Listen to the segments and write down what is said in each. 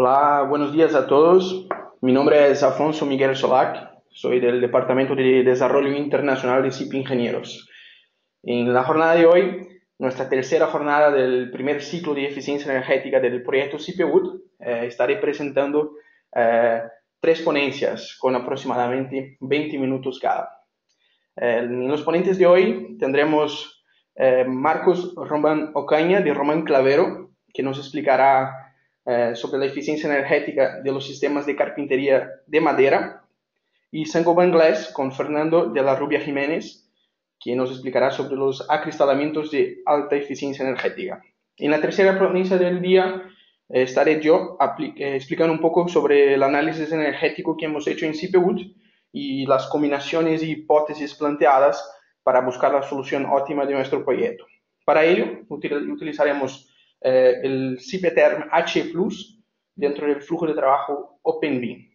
Hola, buenos días a todos. Mi nombre es Afonso Miguel Solac, soy del Departamento de Desarrollo Internacional de CIP Ingenieros. En la jornada de hoy, nuestra tercera jornada del primer ciclo de eficiencia energética del proyecto CIPEUD, estaré presentando eh, tres ponencias con aproximadamente 20 minutos cada. En los ponentes de hoy tendremos Marcos Román Ocaña de Román Clavero, que nos explicará sobre la eficiencia energética de los sistemas de carpintería de madera, y Sango Banglés con Fernando de la Rubia Jiménez, que nos explicará sobre los acristalamientos de alta eficiencia energética. En la tercera ponencia del día estaré yo explicando un poco sobre el análisis energético que hemos hecho en CIPEUD y las combinaciones y hipótesis planteadas para buscar la solución óptima de nuestro proyecto. Para ello, utilizaremos el CIPETERM H Plus dentro del flujo de trabajo OpenBeam.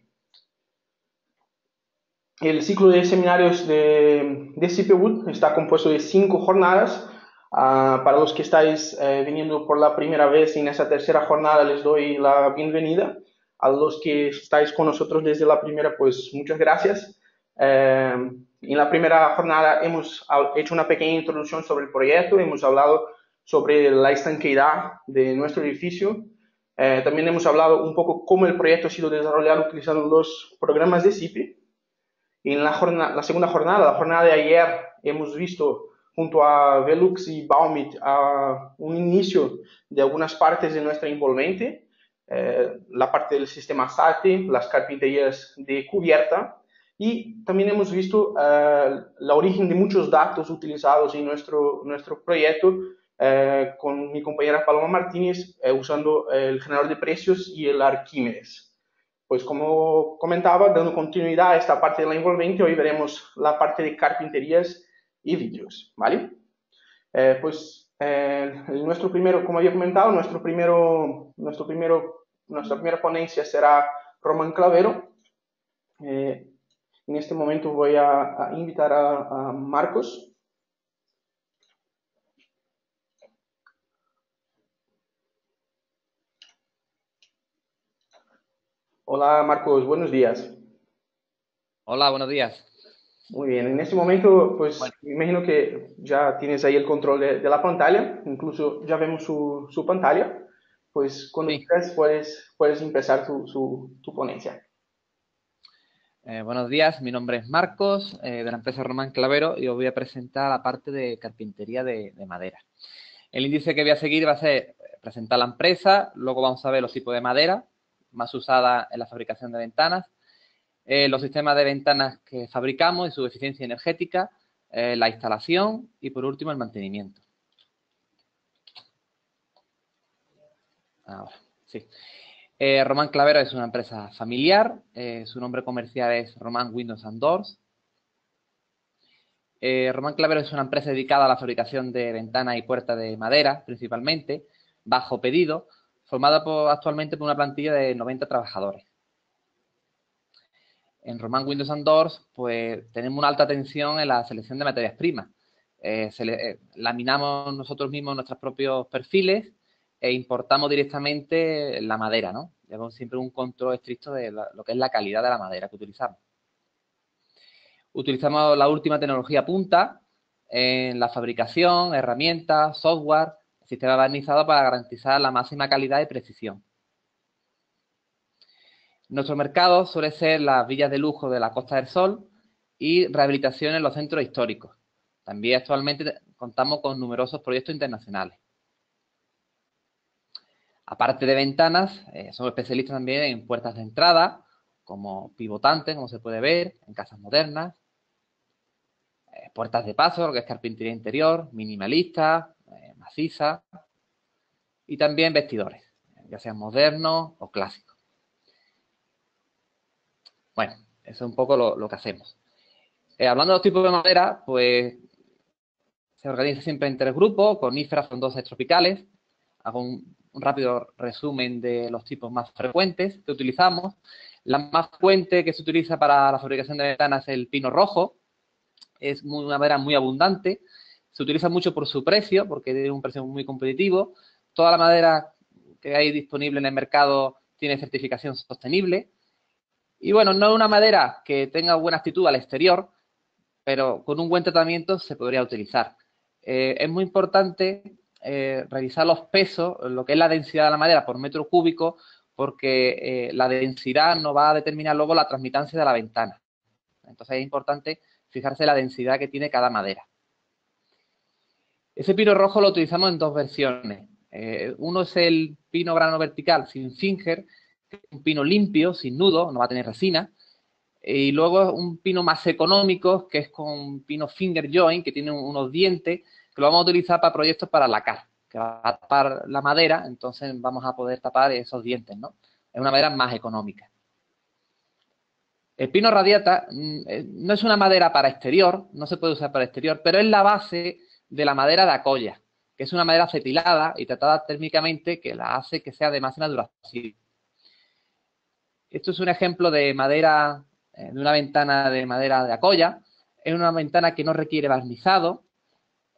El ciclo de seminarios de CIPEUD está compuesto de 5 jornadas. Para los que estáis viniendo por la primera vez en esta tercera jornada, les doy la bienvenida. A los que estáis con nosotros desde la primera, pues muchas gracias. En la primera jornada hemos hecho una pequeña introducción sobre el proyecto, hemos hablado sobre la estanqueidad de nuestro edificio. También hemos hablado un poco cómo el proyecto ha sido desarrollado utilizando los programas de CIPE. En la segunda jornada, la jornada de ayer, hemos visto junto a Velux y Baumit un inicio de algunas partes de nuestra envolvente, la parte del sistema SATE, las carpinterías de cubierta, y también hemos visto la origen de muchos datos utilizados en nuestro proyecto con mi compañera Paloma Martínez usando el generador de precios y el Arquímedes. Pues como comentaba, dando continuidad a esta parte de la envolvente, hoy veremos la parte de carpinterías y vidrios, ¿vale? Nuestro primero, como había comentado, nuestra primera ponencia será Román Clavero. En este momento voy a invitar a Marcos. Hola Marcos, buenos días. Hola, buenos días. Muy bien, en este momento, pues Bueno, me imagino que ya tienes ahí el control de la pantalla, incluso ya vemos su pantalla. Pues cuando sí, quieras puedes empezar tu ponencia. buenos días. Mi nombre es Marcos, de la empresa Román Clavero, y os voy a presentar la parte de carpintería de madera. El índice que voy a seguir va a ser presentar la empresa, luego vamos a ver los tipos de madera más usada en la fabricación de ventanas, los sistemas de ventanas que fabricamos y su eficiencia energética, la instalación y, por último, el mantenimiento. Ahora, sí. Román Clavero es una empresa familiar, su nombre comercial es Román Windows and Doors. Román Clavero es una empresa dedicada a la fabricación de ventanas y puertas de madera, principalmente, bajo pedido, formada actualmente por una plantilla de 90 trabajadores. En Román Windows and Doors, pues tenemos una alta tensión en la selección de materias primas. Laminamos nosotros mismos nuestros propios perfiles e importamos directamente la madera, ¿no? Llevamos siempre un control estricto de lo que es la calidad de la madera que utilizamos. Utilizamos la última tecnología punta en la fabricación, herramientas, software, sistema barnizado para garantizar la máxima calidad y precisión. Nuestro mercado suele ser las villas de lujo de la Costa del Sol y rehabilitación en los centros históricos. También actualmente contamos con numerosos proyectos internacionales. Aparte de ventanas, somos especialistas también en puertas de entrada, como pivotantes, como se puede ver, en casas modernas, puertas de paso, lo que es carpintería interior, minimalista, maciza, y también vestidores, ya sean modernos o clásicos. Bueno, eso es un poco lo que hacemos. Hablando de los tipos de madera, pues se organiza siempre en 3 grupos, coníferas, frondosas y tropicales. Hago un rápido resumen de los tipos más frecuentes que utilizamos. La más frecuente que se utiliza para la fabricación de ventanas es el pino rojo. Es una madera muy abundante. Se utiliza mucho por su precio, porque tiene un precio muy competitivo. Toda la madera que hay disponible en el mercado tiene certificación sostenible. Y bueno, no es una madera que tenga buena actitud al exterior, pero con un buen tratamiento se podría utilizar. Es muy importante revisar los pesos, lo que es la densidad de la madera por metro cúbico, porque la densidad nos va a determinar luego la transmitancia de la ventana. Entonces es importante fijarse en la densidad que tiene cada madera. Ese pino rojo lo utilizamos en dos versiones. Uno es el pino grano vertical sin finger, que es un pino limpio, sin nudo, no va a tener resina. Y luego un pino más económico, que es con pino finger joint, que tiene unos dientes, que lo vamos a utilizar para proyectos para lacar, que va a tapar la madera, entonces vamos a poder tapar esos dientes, ¿no? Es una madera más económica. El pino radiata no es una madera para exterior, no se puede usar para exterior, pero es la base de la madera de Acolla, que es una madera acetilada y tratada térmicamente que la hace que sea de más duración. Esto es un ejemplo de madera, de una ventana de madera de Acolla. Es una ventana que no requiere barnizado.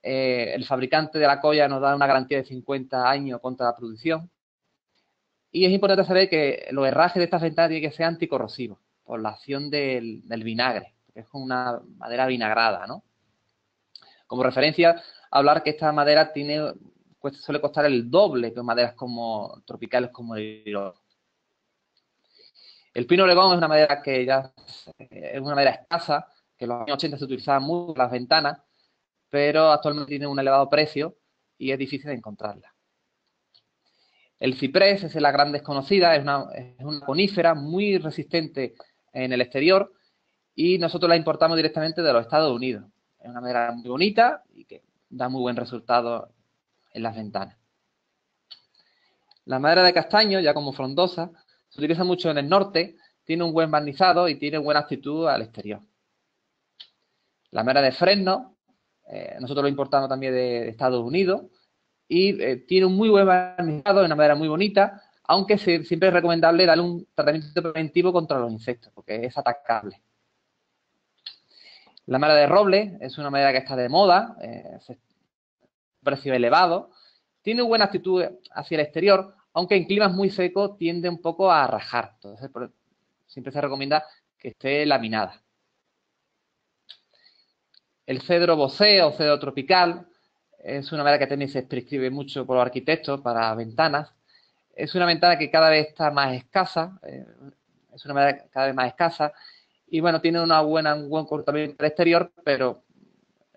El fabricante de la Acolla nos da una garantía de 50 años contra la producción. Y es importante saber que los herrajes de estas ventanas tienen que ser anticorrosivos por la acción del vinagre, que es una madera vinagrada, ¿no? Como referencia, hablar que esta madera suele costar el doble que maderas como tropicales como el Iroco. El pino oregón es una madera que ya es una madera escasa, que en los años 80 se utilizaba mucho en las ventanas, pero actualmente tiene un elevado precio y es difícil de encontrarla. El ciprés es la gran desconocida, es una conífera muy resistente en el exterior y nosotros la importamos directamente de los Estados Unidos. Es una madera muy bonita y que da muy buen resultado en las ventanas. La madera de castaño, ya como frondosa, se utiliza mucho en el norte, tiene un buen barnizado y tiene buena actitud al exterior. La madera de fresno, nosotros lo importamos también de Estados Unidos y tiene un muy buen barnizado, es una madera muy bonita, aunque siempre es recomendable darle un tratamiento preventivo contra los insectos, porque es atacable. La madera de roble es una madera que está de moda, precio elevado, tiene buena actitud hacia el exterior, aunque en climas muy secos tiende un poco a rajar. Entonces, siempre se recomienda que esté laminada. El cedro bosé o cedro tropical es una madera que también se prescribe mucho por los arquitectos para ventanas. Es una ventana que cada vez está más escasa, es una madera cada vez más escasa y bueno, tiene un buen comportamiento exterior, pero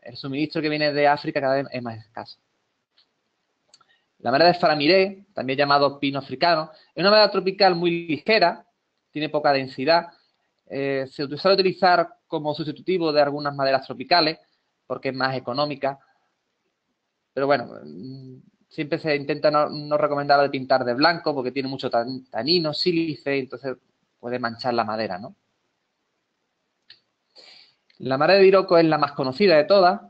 el suministro que viene de África cada vez es más escaso. La madera de Faramiré, también llamado pino africano, es una madera tropical muy ligera, tiene poca densidad, se suele utilizar como sustitutivo de algunas maderas tropicales porque es más económica, pero bueno, siempre se intenta no recomendarla de pintar de blanco porque tiene mucho tanino, sílice, entonces puede manchar la madera, ¿no? La madera de Iroco es la más conocida de todas,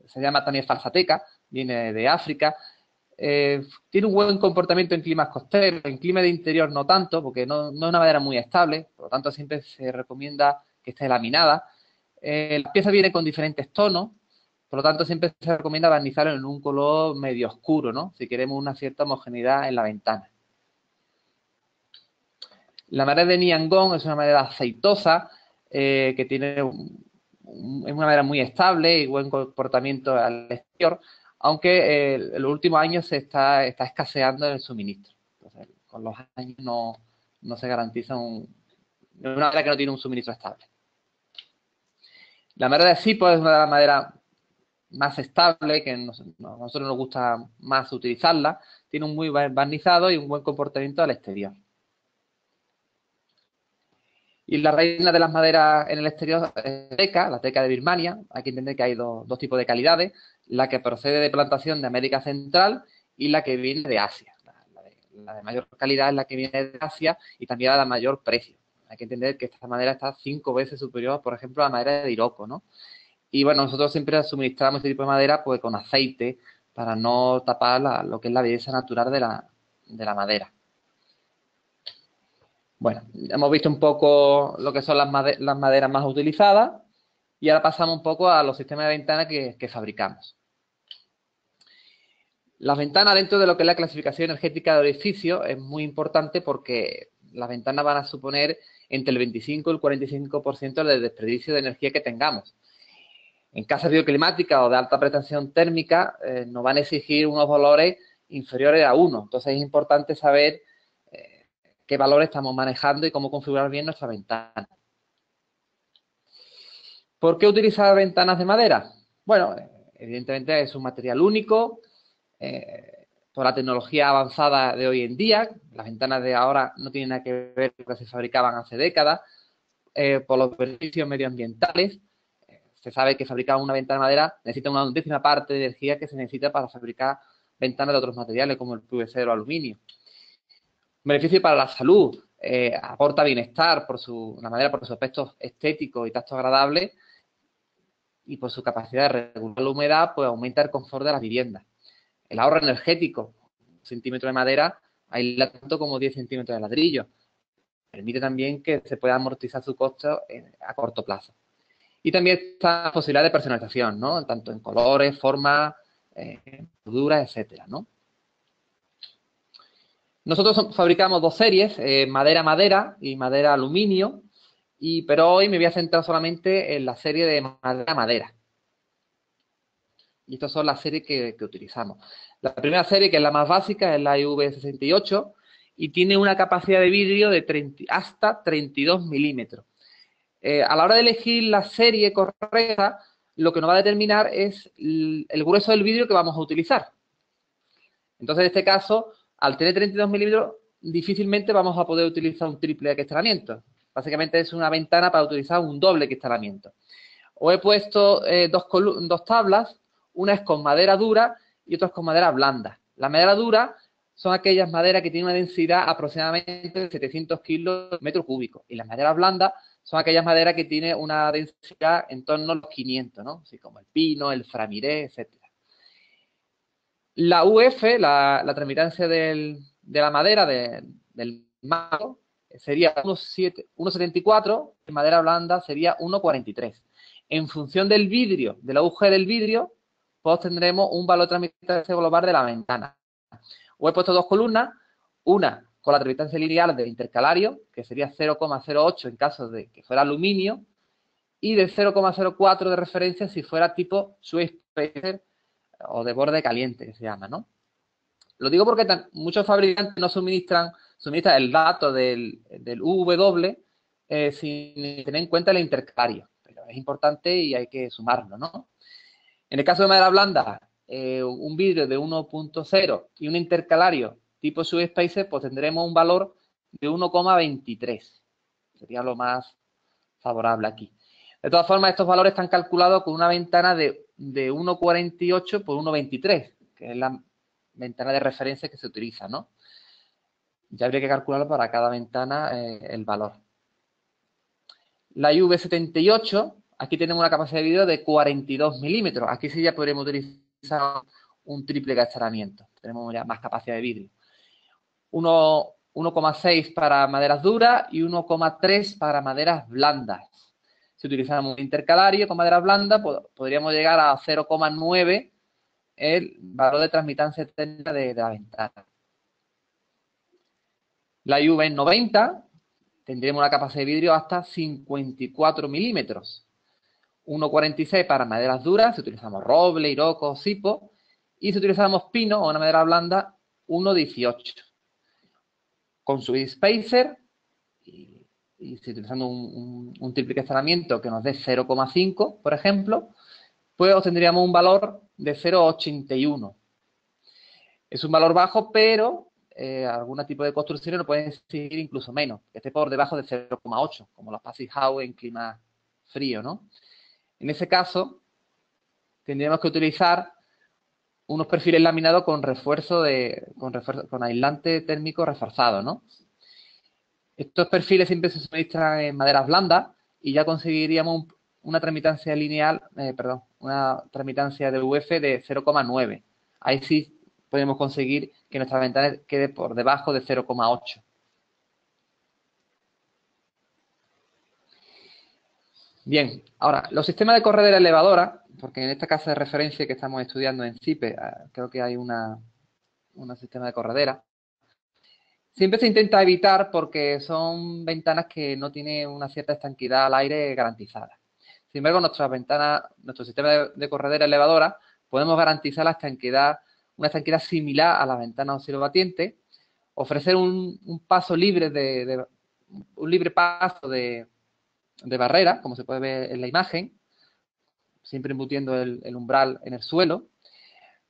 se llama también falsateca, viene de África, tiene un buen comportamiento en climas costeros, en clima de interior no tanto, porque no es una madera muy estable, por lo tanto siempre se recomienda que esté laminada. La pieza viene con diferentes tonos, por lo tanto siempre se recomienda barnizarlo en un color medio oscuro, ¿no? Si queremos una cierta homogeneidad en la ventana. La madera de Niangong es una madera aceitosa, que tiene es una madera muy estable y buen comportamiento al exterior, aunque en los últimos años se está escaseando el suministro. Entonces, con los años no se garantiza una madera que no tiene un suministro estable. La madera de cipo es una de las maderas más estable, que a nosotros nos gusta más utilizarla. Tiene un muy buen barnizado y un buen comportamiento al exterior. Y la reina de las maderas en el exterior es la teca de Birmania. Hay que entender que hay dos tipos de calidades, la que procede de plantación de América Central y la que viene de Asia. La de mayor calidad es la que viene de Asia y también la de mayor precio. Hay que entender que esta madera está 5 veces superior, por ejemplo, a la madera de Iroco, ¿no? Y bueno, nosotros siempre suministramos este tipo de madera pues con aceite para no tapar lo que es la belleza natural de la madera. Bueno, hemos visto un poco lo que son las maderas más utilizadas y ahora pasamos un poco a los sistemas de ventana que fabricamos. Las ventanas dentro de lo que es la clasificación energética de edificios es muy importante porque las ventanas van a suponer entre el 25 y el 45% del desperdicio de energía que tengamos. En casas bioclimáticas o de alta prestación térmica nos van a exigir unos valores inferiores a 1. Entonces es importante saber qué valores estamos manejando y cómo configurar bien nuestra ventana. ¿Por qué utilizar ventanas de madera? Bueno, evidentemente es un material único, por la tecnología avanzada de hoy en día. Las ventanas de ahora no tienen nada que ver con lo que se fabricaban hace décadas, por los beneficios medioambientales. Se sabe que fabricar una ventana de madera necesita una undécima parte de energía que se necesita para fabricar ventanas de otros materiales como el PVC o el aluminio. Beneficio para la salud, aporta bienestar la madera por sus aspectos estéticos y tacto agradables, y por su capacidad de regular la humedad, pues aumenta el confort de las viviendas. El ahorro energético, un centímetro de madera aísla tanto como 10 centímetros de ladrillo. Permite también que se pueda amortizar su costo a corto plazo. Y también está la posibilidad de personalización, ¿no? Tanto en colores, formas, texturas, etcétera, ¿no? Nosotros fabricamos dos series, madera-madera y madera-aluminio, pero hoy me voy a centrar solamente en la serie de madera-madera. Y estas son las series que utilizamos. La primera serie, que es la más básica, es la IV68 y tiene una capacidad de vidrio de hasta 32 milímetros. A la hora de elegir la serie correcta, lo que nos va a determinar es el grueso del vidrio que vamos a utilizar. Entonces, en este caso, al tener 32 milímetros, difícilmente vamos a poder utilizar un triple aquistalamiento. Básicamente es una ventana para utilizar un doble aquistalamiento. Os he puesto dos tablas, una es con madera dura y otra es con madera blanda. La madera dura son aquellas maderas que tienen una densidad aproximadamente de 700 kilos metro cúbico, y las maderas blandas son aquellas maderas que tienen una densidad en torno a los 500, ¿no? Así como el pino, el framiré, etcétera. La UF, la transmitancia de la madera del marco, sería 1,74, en madera blanda sería 1,43. En función del vidrio, de la UG del vidrio, pues tendremos un valor de transmitancia global de la ventana. Os he puesto dos columnas, una con la transmitancia lineal del intercalario, que sería 0,08 en caso de que fuera aluminio, y de 0,04 de referencia si fuera tipo Schwarzschild o de borde caliente, que se llama, ¿no? Lo digo porque muchos fabricantes no suministran el dato del UV sin tener en cuenta el intercalario, pero es importante y hay que sumarlo, ¿no? En el caso de madera blanda, un vidrio de 1,0 y un intercalario tipo Subspacer, pues tendremos un valor de 1,23. Sería lo más favorable aquí. De todas formas, estos valores están calculados con una ventana de 1,48 por 1,23, que es la ventana de referencia que se utiliza, ¿no? Ya habría que calcularlo para cada ventana el valor. La IV78, aquí tenemos una capacidad de vidrio de 42 milímetros. Aquí sí ya podremos utilizar un triple gastaramiento. Tenemos ya más capacidad de vidrio. 1,6 para maderas duras y 1,3 para maderas blandas. Si utilizamos un intercalario con madera blanda, podríamos llegar a 0,9 el valor de transmitancia térmica de la ventana. La IV90 tendríamos una capacidad de vidrio hasta 54 milímetros. 1,46 para maderas duras, si utilizamos roble, iroco, cipo, y si utilizamos pino o una madera blanda, 1,18. Con su spacer, y si utilizando un triple escalamiento que nos dé 0,5, por ejemplo, pues obtendríamos un valor de 0,81. Es un valor bajo, pero algún tipo de construcciones lo pueden exigir incluso menos, que esté por debajo de 0,8, como los passive house en clima frío, ¿no? En ese caso, tendríamos que utilizar unos perfiles laminados con con aislante térmico reforzado, ¿no? Estos perfiles siempre se suministran en maderas blandas y ya conseguiríamos una transmitancia lineal, una transmitancia de UF de 0,9. Ahí sí podemos conseguir que nuestra ventana quede por debajo de 0,8. Bien, ahora, los sistemas de corredera elevadora, porque en esta casa de referencia que estamos estudiando en CIPE, creo que hay una un sistema de corredera. Siempre se intenta evitar porque son ventanas que no tienen una cierta estanquidad al aire garantizada. Sin embargo, nuestro sistema de corredera elevadora, podemos garantizar la estanquidad, una estanquidad similar a la ventana oscilobatiente, ofrecer un paso libre un libre paso de barrera, como se puede ver en la imagen, siempre embutiendo el umbral en el suelo,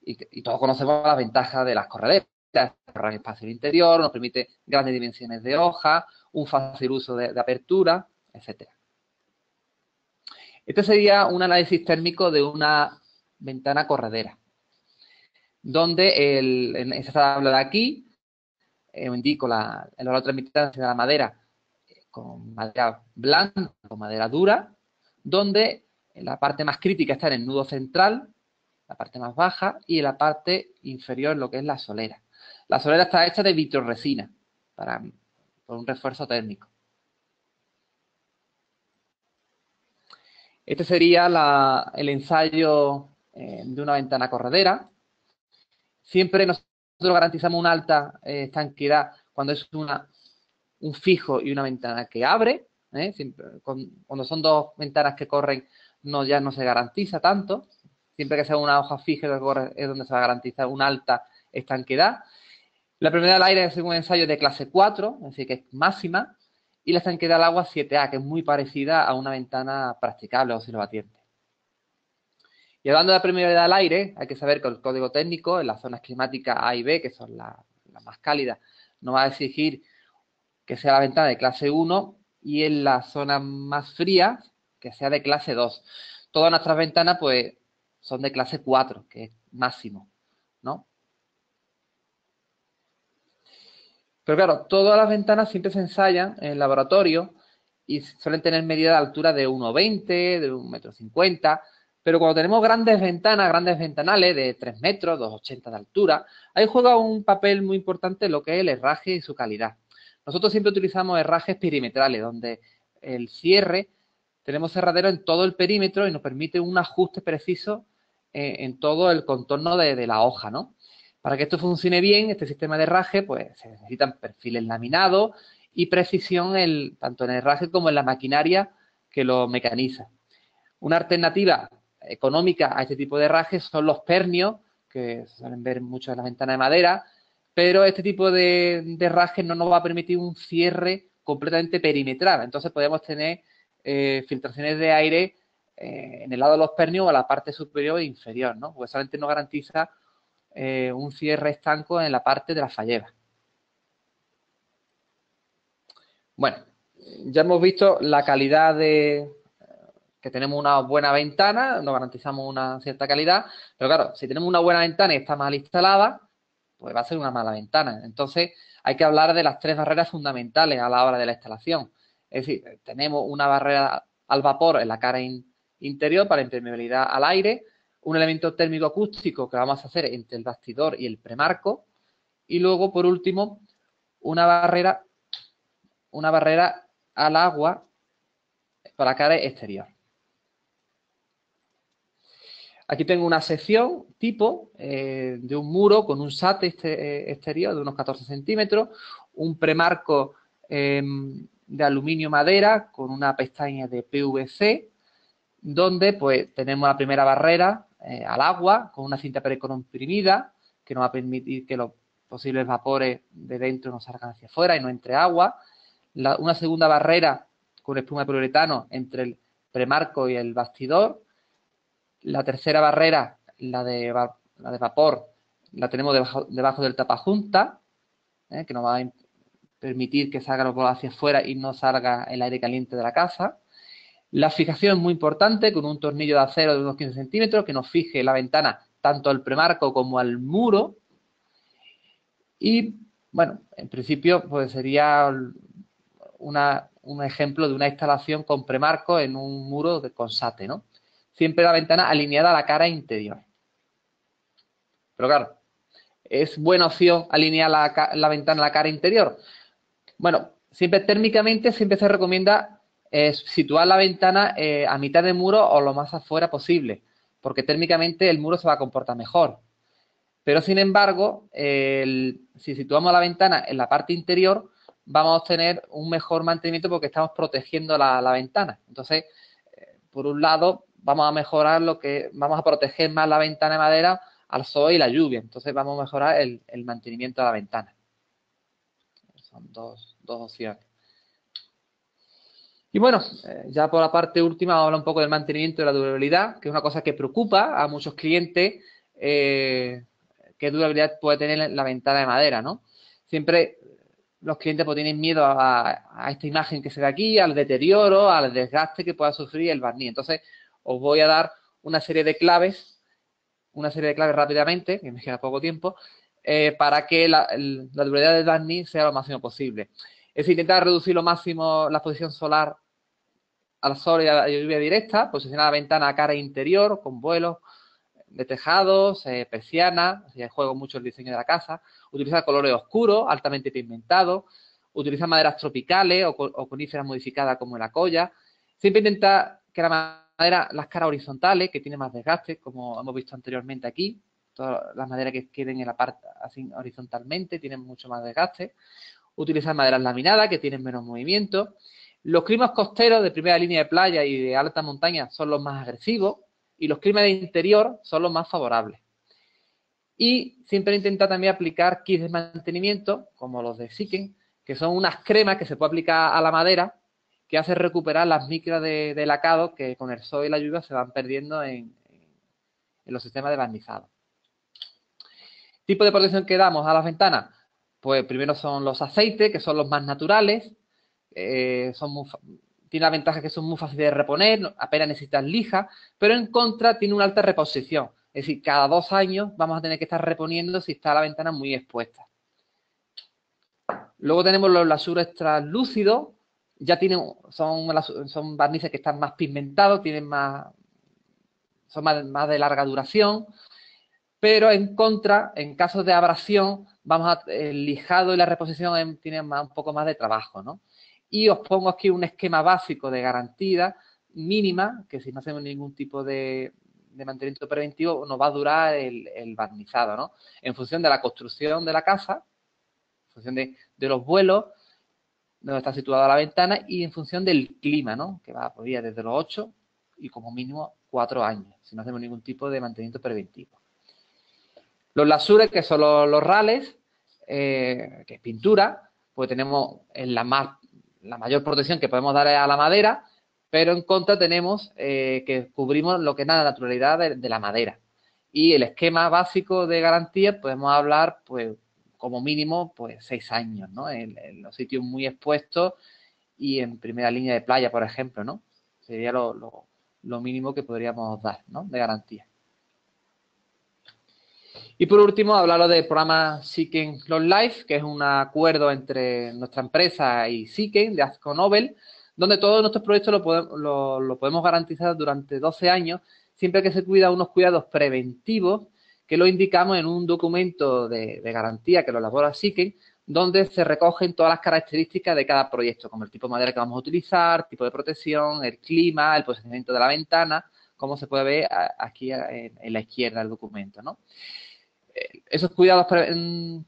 y todos conocemos las ventajas de las correderas. Ahorrar espacio interior, nos permite grandes dimensiones de hoja, un fácil uso de apertura, etcétera. Este sería un análisis térmico de una ventana corredera, donde en esta tabla de aquí indico el valor de transmitancia de la madera con madera blanda, con madera dura, donde la parte más crítica está en el nudo central, la parte más baja, y en la parte inferior lo que es la solera. La solera está hecha de vitroresina, por un refuerzo térmico. Este sería el ensayo de una ventana corredera. Siempre nosotros garantizamos una alta estanquidad cuando es un fijo y una ventana que abre. Cuando son dos ventanas que corren, ya no se garantiza tanto. Siempre que sea una hoja fija que corre es donde se va a garantizar una alta estanquidad. La permeabilidad al aire es un ensayo de clase 4, es decir, que es máxima, y la estanquidad al agua 7A, que es muy parecida a una ventana practicable o oscilobatiente. Y hablando de la permeabilidad al aire, hay que saber que el código técnico en las zonas climáticas A y B, que son las más cálidas, nos va a exigir que sea la ventana de clase 1 y en las zonas más frías que sea de clase 2. Todas nuestras ventanas pues son de clase 4, que es máximo, ¿no? Pero claro, todas las ventanas siempre se ensayan en el laboratorio y suelen tener medida de altura de 1,20, de 1,50 m, pero cuando tenemos grandes ventanas, grandes ventanales de 3 metros, 2,80 de altura, ahí juega un papel muy importante lo que es el herraje y su calidad. Nosotros siempre utilizamos herrajes perimetrales, donde el cierre, tenemos cerradero en todo el perímetro y nos permite un ajuste preciso en todo el contorno de la hoja, ¿no? Para que esto funcione bien, este sistema de herraje, pues se necesitan perfiles laminados y precisión tanto en el herraje como en la maquinaria que lo mecaniza. Una alternativa económica a este tipo de herrajes son los pernios, que se suelen ver mucho en las ventanas de madera, pero este tipo de herrajes no nos va a permitir un cierre completamente perimetral. Entonces podemos tener filtraciones de aire en el lado de los pernios o a la parte superior e inferior, ¿no? Porque solamente nos garantiza un cierre estanco en la parte de la falleba. Bueno, ya hemos visto la calidad que tenemos una buena ventana, nos garantizamos una cierta calidad, pero claro, si tenemos una buena ventana y está mal instalada, pues va a ser una mala ventana. Entonces, hay que hablar de las 3 barreras fundamentales a la hora de la instalación. Es decir, tenemos una barrera al vapor en la cara interior para impermeabilidad al aire, un elemento térmico acústico que vamos a hacer entre el bastidor y el premarco, y luego, por último, una barrera al agua para la cara exterior. Aquí tengo una sección tipo de un muro con un SAT exterior de unos 14 centímetros, un premarco de aluminio madera con una pestaña de PVC, donde pues tenemos la primera barrera al agua con una cinta precomprimida que nos va a permitir que los posibles vapores de dentro no salgan hacia afuera y no entre agua. Una segunda barrera con espuma de poliuretano entre el premarco y el bastidor. La tercera barrera, la de vapor, la tenemos debajo del tapajunta, que nos va a permitir que salga los vapores hacia afuera y no salga el aire caliente de la casa. La fijación es muy importante, con un tornillo de acero de unos 15 centímetros que nos fije la ventana tanto al premarco como al muro. Y, bueno, en principio pues sería un ejemplo de una instalación con premarco en un muro con SATE, ¿no? Siempre la ventana alineada a la cara interior. Pero claro, ¿es buena opción alinear la ventana a la cara interior? Bueno, térmicamente siempre se recomienda situar la ventana a mitad de muro o lo más afuera posible, porque térmicamente el muro se va a comportar mejor. Pero, sin embargo, si situamos la ventana en la parte interior, vamos a obtener un mejor mantenimiento porque estamos protegiendo la ventana. Entonces, por un lado, vamos a mejorar vamos a proteger más la ventana de madera al sol y la lluvia. Entonces, vamos a mejorar el mantenimiento de la ventana. Son dos opciones. Y bueno, ya por la parte última vamos a hablar un poco del mantenimiento y la durabilidad, que es una cosa que preocupa a muchos clientes, qué durabilidad puede tener la ventana de madera, ¿no? Siempre los clientes pues, tienen miedo a esta imagen que se ve aquí, al deterioro, al desgaste que pueda sufrir el barniz. Entonces, os voy a dar una serie de claves rápidamente, que me queda poco tiempo, para que la durabilidad del barniz sea lo máximo posible. Es intentar reducir lo máximo la exposición solar al sol y a la lluvia directa, posicionar la ventana a cara interior con vuelos de tejados, persianas, ya juego mucho el diseño de la casa, utilizar colores oscuros, altamente pigmentados, utilizar maderas tropicales o coníferas modificadas como la colla. Siempre intentar que la madera, las caras horizontales, que tienen más desgaste, como hemos visto anteriormente aquí, todas las maderas que queden en la parte así horizontalmente tienen mucho más desgaste. Utilizar maderas laminadas, que tienen menos movimiento. Los climas costeros de primera línea de playa y de alta montaña son los más agresivos y los climas de interior son los más favorables. Y siempre intenta también aplicar kits de mantenimiento, como los de Siken, que son unas cremas que se puede aplicar a la madera que hacen recuperar las micras de lacado que con el sol y la lluvia se van perdiendo en los sistemas de barnizado. ¿Tipo de protección que damos a las ventanas? Pues primero son los aceites, que son los más naturales, tiene la ventaja que son muy fáciles de reponer, apenas necesitan lija, pero en contra tiene una alta reposición. Es decir, cada 2 años vamos a tener que estar reponiendo si está la ventana muy expuesta. Luego tenemos los lasures translúcidos, ya son barnices que están más pigmentados, son más de larga duración, pero en contra, en casos de abrasión, el lijado y la reposición tienen un poco más de trabajo, ¿no? Y os pongo aquí un esquema básico de garantía mínima, que si no hacemos ningún tipo de mantenimiento preventivo, nos va a durar el barnizado, ¿no? En función de la construcción de la casa, en función de los vuelos, donde está situada la ventana, y en función del clima, ¿no? Que va pues, desde los 8 y como mínimo 4 años, si no hacemos ningún tipo de mantenimiento preventivo. Los lasures, que son los rales, que es pintura, pues tenemos la mayor protección que podemos dar a la madera, pero en contra tenemos que cubrimos lo que es la naturalidad de la madera. Y el esquema básico de garantía podemos hablar, pues, como mínimo, pues 6 años, ¿no? En los sitios muy expuestos y en primera línea de playa, por ejemplo, ¿no? Sería lo mínimo que podríamos dar, ¿no? De garantía. Y por último, hablaros del programa Siken Long Life, que es un acuerdo entre nuestra empresa y Siken de AZCO-Nobel, donde todos nuestros proyectos lo podemos garantizar durante 12 años, siempre que se cuida unos cuidados preventivos, que lo indicamos en un documento de garantía que lo elabora Siken, donde se recogen todas las características de cada proyecto, como el tipo de madera que vamos a utilizar, tipo de protección, el clima, el posicionamiento de la ventana, como se puede ver aquí en la izquierda del documento, ¿no? Esos cuidados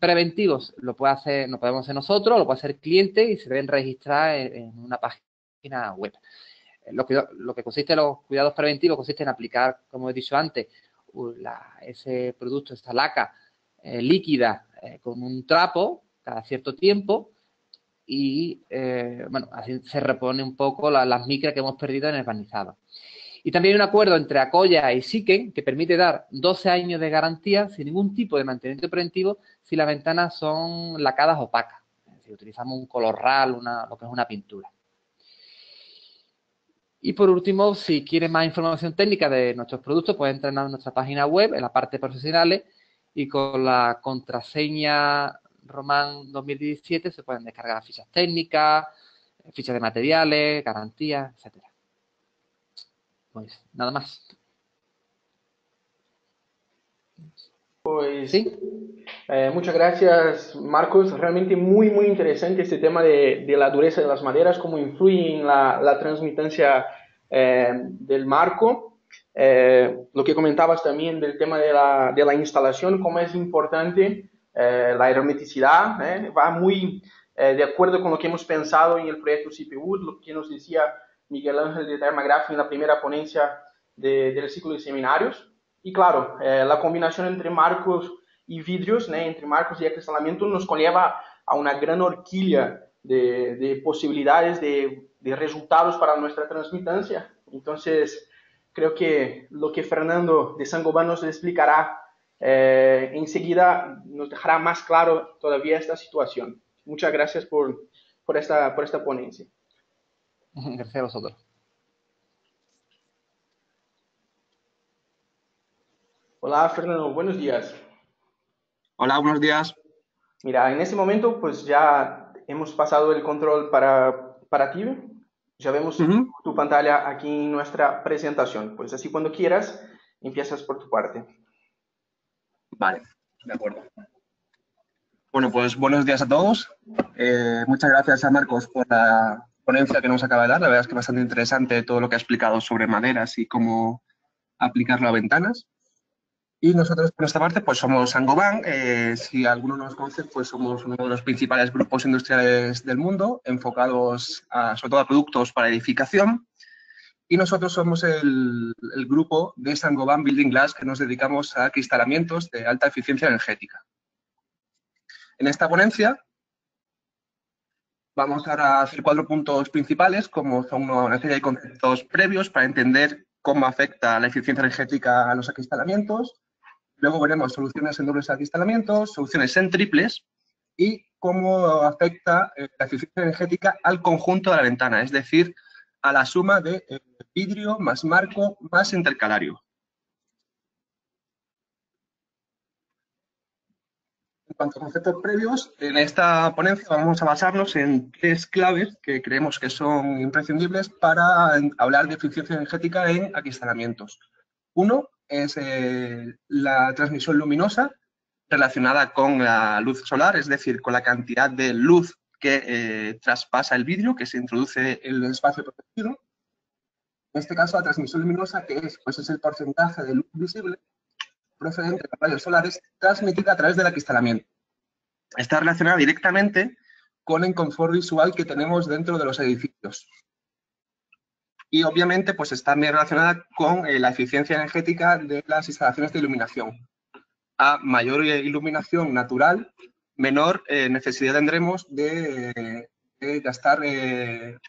preventivos lo podemos hacer nosotros, lo puede hacer el cliente y se deben registrar en una página web. Lo que consiste en los cuidados preventivos consiste en aplicar, como he dicho antes, ese producto, esta laca líquida con un trapo cada cierto tiempo y, bueno, así se repone un poco las micras que hemos perdido en el barnizado. Y también hay un acuerdo entre Acoya y Siken que permite dar 12 años de garantía sin ningún tipo de mantenimiento preventivo si las ventanas son lacadas opacas. Si utilizamos un color RAL, lo que es una pintura. Y por último, si quieren más información técnica de nuestros productos, pueden entrar en nuestra página web, en la parte profesionales, y con la contraseña Román 2017 se pueden descargar fichas técnicas, fichas de materiales, garantías, etcétera. Pues nada más. Pues ¿Sí? Muchas gracias, Marcos. Realmente muy, muy interesante este tema de la dureza de las maderas, cómo influye en la transmitancia del marco. Lo que comentabas también del tema de la instalación, cómo es importante la hermeticidad, va muy de acuerdo con lo que hemos pensado en el proyecto CPU, lo que nos decía Miguel Ángel de Termagraph en la primera ponencia del ciclo de seminarios. Y claro, la combinación entre marcos y vidrios, entre marcos y acristalamiento, nos conlleva a una gran horquilla de posibilidades, de resultados para nuestra transmitancia. Entonces, creo que lo que Fernando de Saint-Gobain nos explicará enseguida nos dejará más claro todavía esta situación. Muchas gracias por esta ponencia. Gracias a vosotros. Hola, Fernando, buenos días. Hola, buenos días. Mira, en este momento pues ya hemos pasado el control para ti. Ya vemos tu pantalla aquí en nuestra presentación. Pues así cuando quieras, empiezas por tu parte. Vale, de acuerdo. Bueno, pues buenos días a todos. Muchas gracias a Marcos por la ponencia que nos acaba de dar. La verdad es que bastante interesante todo lo que ha explicado sobre maderas y cómo aplicarlo a ventanas. Y nosotros, por nuestra parte, pues somos Saint-Gobain. Si alguno nos conoce, pues somos uno de los principales grupos industriales del mundo, enfocados sobre todo a productos para edificación. Y nosotros somos el grupo de Saint-Gobain Building Glass, que nos dedicamos a acristalamientos de alta eficiencia energética. En esta ponencia vamos a hacer 4 puntos principales, como son una serie de conceptos previos para entender cómo afecta la eficiencia energética a los acristalamientos. Luego veremos soluciones en dobles acristalamientos, soluciones en triples y cómo afecta la eficiencia energética al conjunto de la ventana, es decir, a la suma de vidrio más marco más intercalario. En cuanto a conceptos previos, en esta ponencia vamos a basarnos en 3 claves que creemos que son imprescindibles para hablar de eficiencia energética en acristalamientos. Uno es la transmisión luminosa relacionada con la luz solar, es decir, con la cantidad de luz que traspasa el vidrio, que se introduce en el espacio protegido. En este caso, la transmisión luminosa, que es, pues es el porcentaje de luz visible procedente de los rayos solares transmitida a través del acristalamiento. Está relacionada directamente con el confort visual que tenemos dentro de los edificios. Y obviamente pues está bien relacionada con la eficiencia energética de las instalaciones de iluminación. A mayor iluminación natural, menor necesidad tendremos de gastar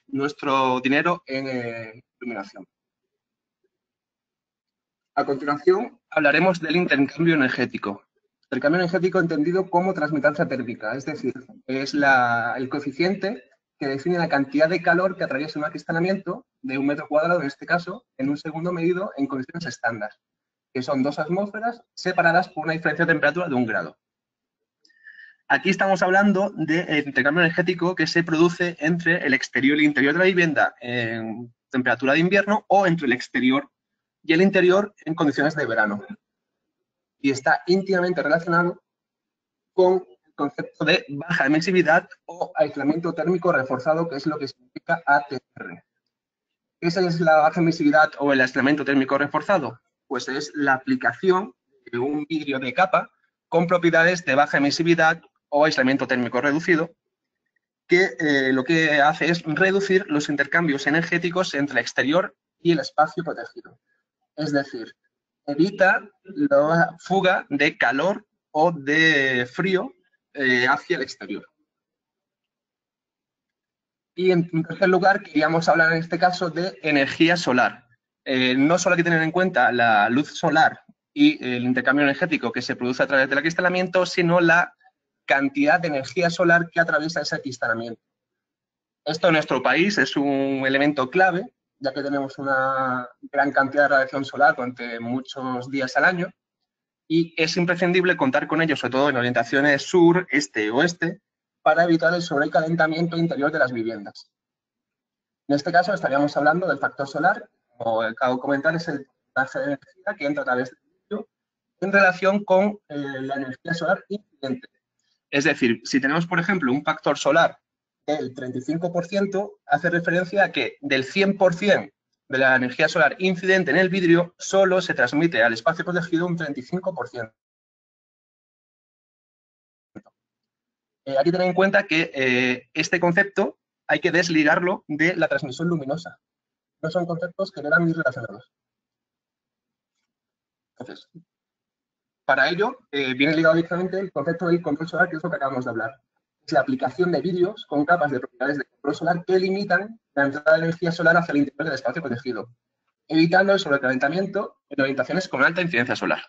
nuestro dinero en iluminación. A continuación, hablaremos del intercambio energético. Intercambio energético entendido como transmitancia térmica, es decir, es el coeficiente que define la cantidad de calor que atraviesa un acristalamiento de 1 metro cuadrado, en este caso, en un segundo medido en condiciones estándar, que son 2 atmósferas separadas por una diferencia de temperatura de 1 grado. Aquí estamos hablando del intercambio energético que se produce entre el exterior y el interior de la vivienda en temperatura de invierno o entre el exterior y el interior en condiciones de verano. Y está íntimamente relacionado con el concepto de baja emisividad o aislamiento térmico reforzado, que es lo que significa ATR. ¿Esa es la baja emisividad o el aislamiento térmico reforzado? Pues es la aplicación de un vidrio de capa con propiedades de baja emisividad o aislamiento térmico reducido, que lo que hace es reducir los intercambios energéticos entre el exterior y el espacio protegido. Es decir, evita la fuga de calor o de frío hacia el exterior. Y en tercer lugar, queríamos hablar en este caso de energía solar. No solo hay que tener en cuenta la luz solar y el intercambio energético que se produce a través del acristalamiento, sino la cantidad de energía solar que atraviesa ese acristalamiento. Esto en nuestro país es un elemento clave, ya que tenemos una gran cantidad de radiación solar durante muchos días al año, y es imprescindible contar con ello, sobre todo en orientaciones sur, este, oeste, para evitar el sobrecalentamiento interior de las viviendas. En este caso estaríamos hablando del factor solar, como acabo de comentar, es el porcentaje de energía que entra a través del vidrio en relación con la energía solar incidente. Es decir, si tenemos, por ejemplo, un factor solar del 35%, hace referencia a que del 100% de la energía solar incidente en el vidrio solo se transmite al espacio protegido un 35%. Hay que tener en cuenta que este concepto hay que desligarlo de la transmisión luminosa. No son conceptos que quedan muy relacionados. Entonces, para ello, viene ligado directamente el concepto del control solar, que es lo que acabamos de hablar. Es la aplicación de vidrios con capas de propiedades de control solar que limitan la entrada de energía solar hacia el interior del espacio protegido, evitando el sobrecalentamiento en orientaciones con alta incidencia solar.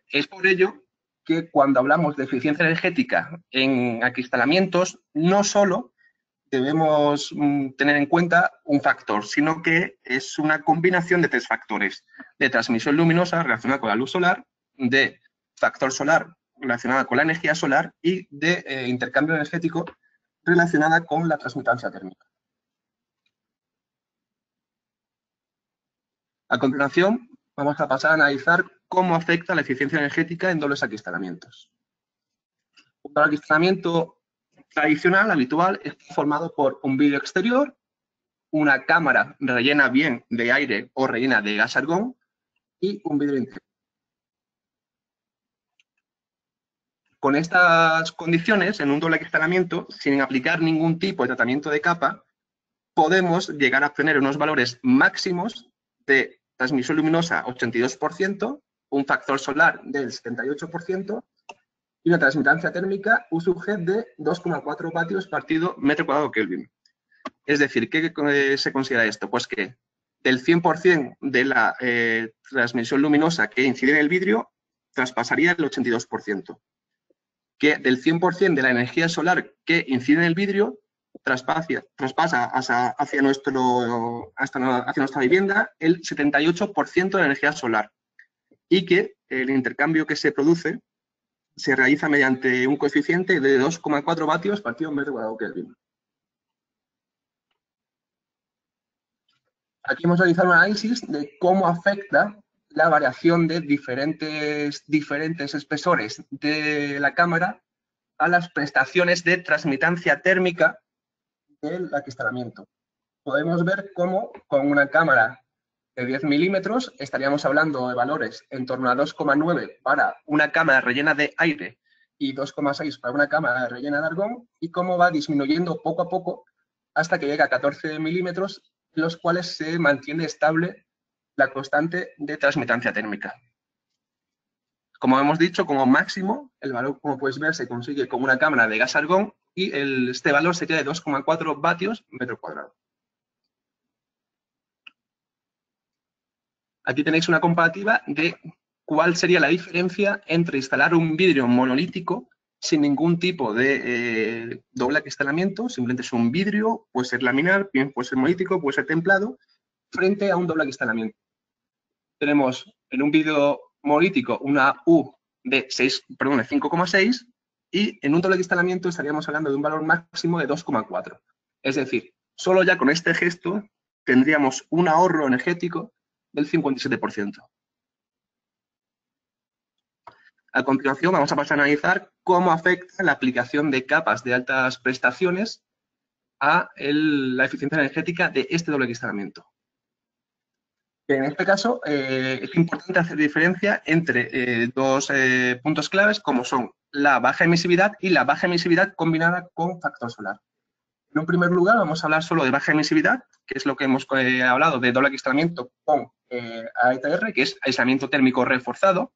Es por ello que cuando hablamos de eficiencia energética en acristalamientos, no solo debemos tener en cuenta un factor, sino que es una combinación de 3 factores: de transmisión luminosa relacionada con la luz solar, de factor solar relacionada con la energía solar y de intercambio energético relacionada con la transmitancia térmica. A continuación, vamos a pasar a analizar cómo afecta la eficiencia energética en dobles acristalamientos. Un doble acristalamiento tradicional, habitual, está formado por un vidrio exterior, una cámara rellena bien de aire o rellena de gas argón y un vidrio interior. Con estas condiciones, en un doble acristalamiento, sin aplicar ningún tipo de tratamiento de capa, podemos llegar a obtener unos valores máximos de transmisión luminosa 82%, un factor solar del 78% y una transmitancia térmica USUG de 2,4 vatios partido metro cuadrado Kelvin. Es decir, ¿qué se considera esto? Pues que del 100% de la transmisión luminosa que incide en el vidrio, traspasaría el 82%. Que del 100% de la energía solar que incide en el vidrio, traspasa hacia nuestra vivienda el 78% de la energía solar. Y que el intercambio que se produce se realiza mediante un coeficiente de 2,4 vatios partido metro cuadrado Kelvin. Aquí hemos realizado un análisis de cómo afecta la variación de diferentes espesores de la cámara a las prestaciones de transmitancia térmica del acristalamiento. Podemos ver cómo con una cámara de 10 milímetros estaríamos hablando de valores en torno a 2,9 para una cámara rellena de aire y 2,6 para una cámara rellena de argón, y cómo va disminuyendo poco a poco hasta que llega a 14 milímetros, en los cuales se mantiene estable la constante de transmitancia térmica. Como hemos dicho, como máximo, el valor, como puedes ver, se consigue con una cámara de gas argón y este valor sería de 2,4 vatios metro cuadrado. Aquí tenéis una comparativa de cuál sería la diferencia entre instalar un vidrio monolítico sin ningún tipo de doble acristalamiento, simplemente es un vidrio, puede ser laminar, bien puede ser monolítico, puede ser templado, frente a un doble acristalamiento. Tenemos en un vidrio monolítico una U de 5,6 y en un doble acristalamiento estaríamos hablando de un valor máximo de 2,4. Es decir, solo ya con este gesto tendríamos un ahorro energético del 57%. A continuación vamos a pasar a analizar cómo afecta la aplicación de capas de altas prestaciones a la eficiencia energética de este doble acristalamiento. En este caso es importante hacer diferencia entre dos puntos claves, como son la baja emisividad y la baja emisividad combinada con factor solar. En un primer lugar vamos a hablar solo de baja emisividad, que es lo que hemos hablado de doble acristalamiento con ATR, que es aislamiento térmico reforzado.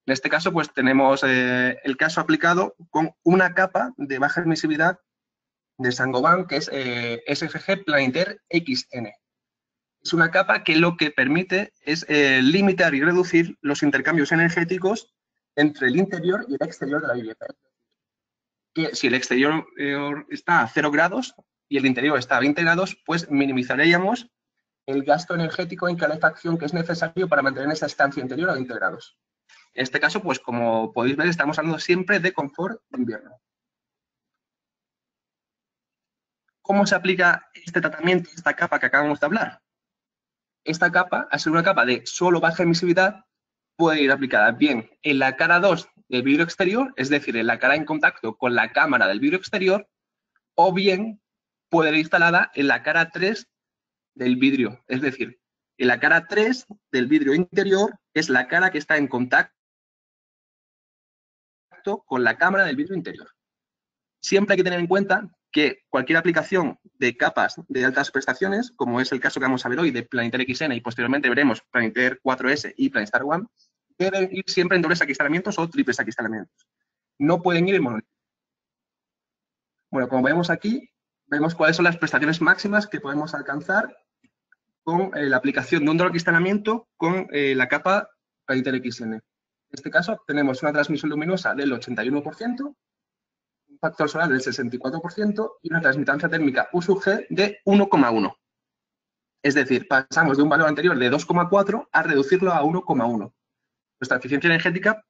En este caso, pues tenemos el caso aplicado con una capa de baja emisividad de Saint-Gobain, que es SFG Planitaire XN. Es una capa que lo que permite es limitar y reducir los intercambios energéticos entre el interior y el exterior de la vivienda. Que si el exterior está a 0 grados y el interior está a 20 grados, pues minimizaríamos el gasto energético en calefacción que es necesario para mantener esa estancia interior a 20 grados. En este caso, pues como podéis ver, estamos hablando siempre de confort de invierno. ¿Cómo se aplica este tratamiento, esta capa que acabamos de hablar? Esta capa, al ser una capa de solo baja emisividad, puede ir aplicada bien en la cara 2 del vidrio exterior, es decir, en la cara en contacto con la cámara del vidrio exterior, o bien puede ir instalada en la cara 3 del vidrio. Es decir, en la cara 3 del vidrio interior es la cara que está en contacto con la cámara del vidrio interior. Siempre hay que tener en cuenta que cualquier aplicación de capas de altas prestaciones, como es el caso que vamos a ver hoy de Planetaire XN y posteriormente veremos Planetaire 4S y Planistar One, deben ir siempre en dobles acristalamientos o triples acristalamientos. No pueden ir en monolito. Bueno, como vemos aquí, vemos cuáles son las prestaciones máximas que podemos alcanzar con la aplicación de un doble acristalamiento con la capa Planetaire XN. En este caso, tenemos una transmisión luminosa del 81%, un factor solar del 64% y una transmitancia térmica U/G de 1,1. Es decir, pasamos de un valor anterior de 2,4 a reducirlo a 1,1. Nuestra eficiencia energética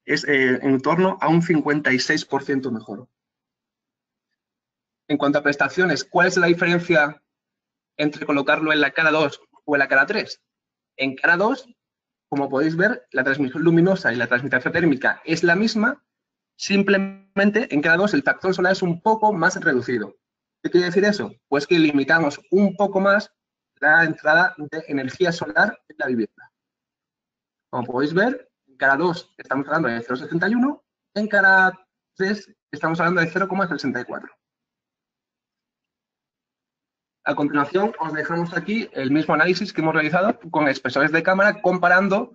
es en torno a un 56% mejor. En cuanto a prestaciones, ¿cuál es la diferencia entre colocarlo en la cara 2 o en la cara 3? En cara 2, como podéis ver, la transmisión luminosa y la transmitancia térmica es la misma, simplemente en cara 2 el factor solar es un poco más reducido. ¿Qué quiere decir eso? Pues que limitamos un poco más la entrada de energía solar en la vivienda. Como podéis ver, en cara 2 estamos hablando de 0,71, en cara 3 estamos hablando de 0,64. A continuación, os dejamos aquí el mismo análisis que hemos realizado con espesores de cámara comparando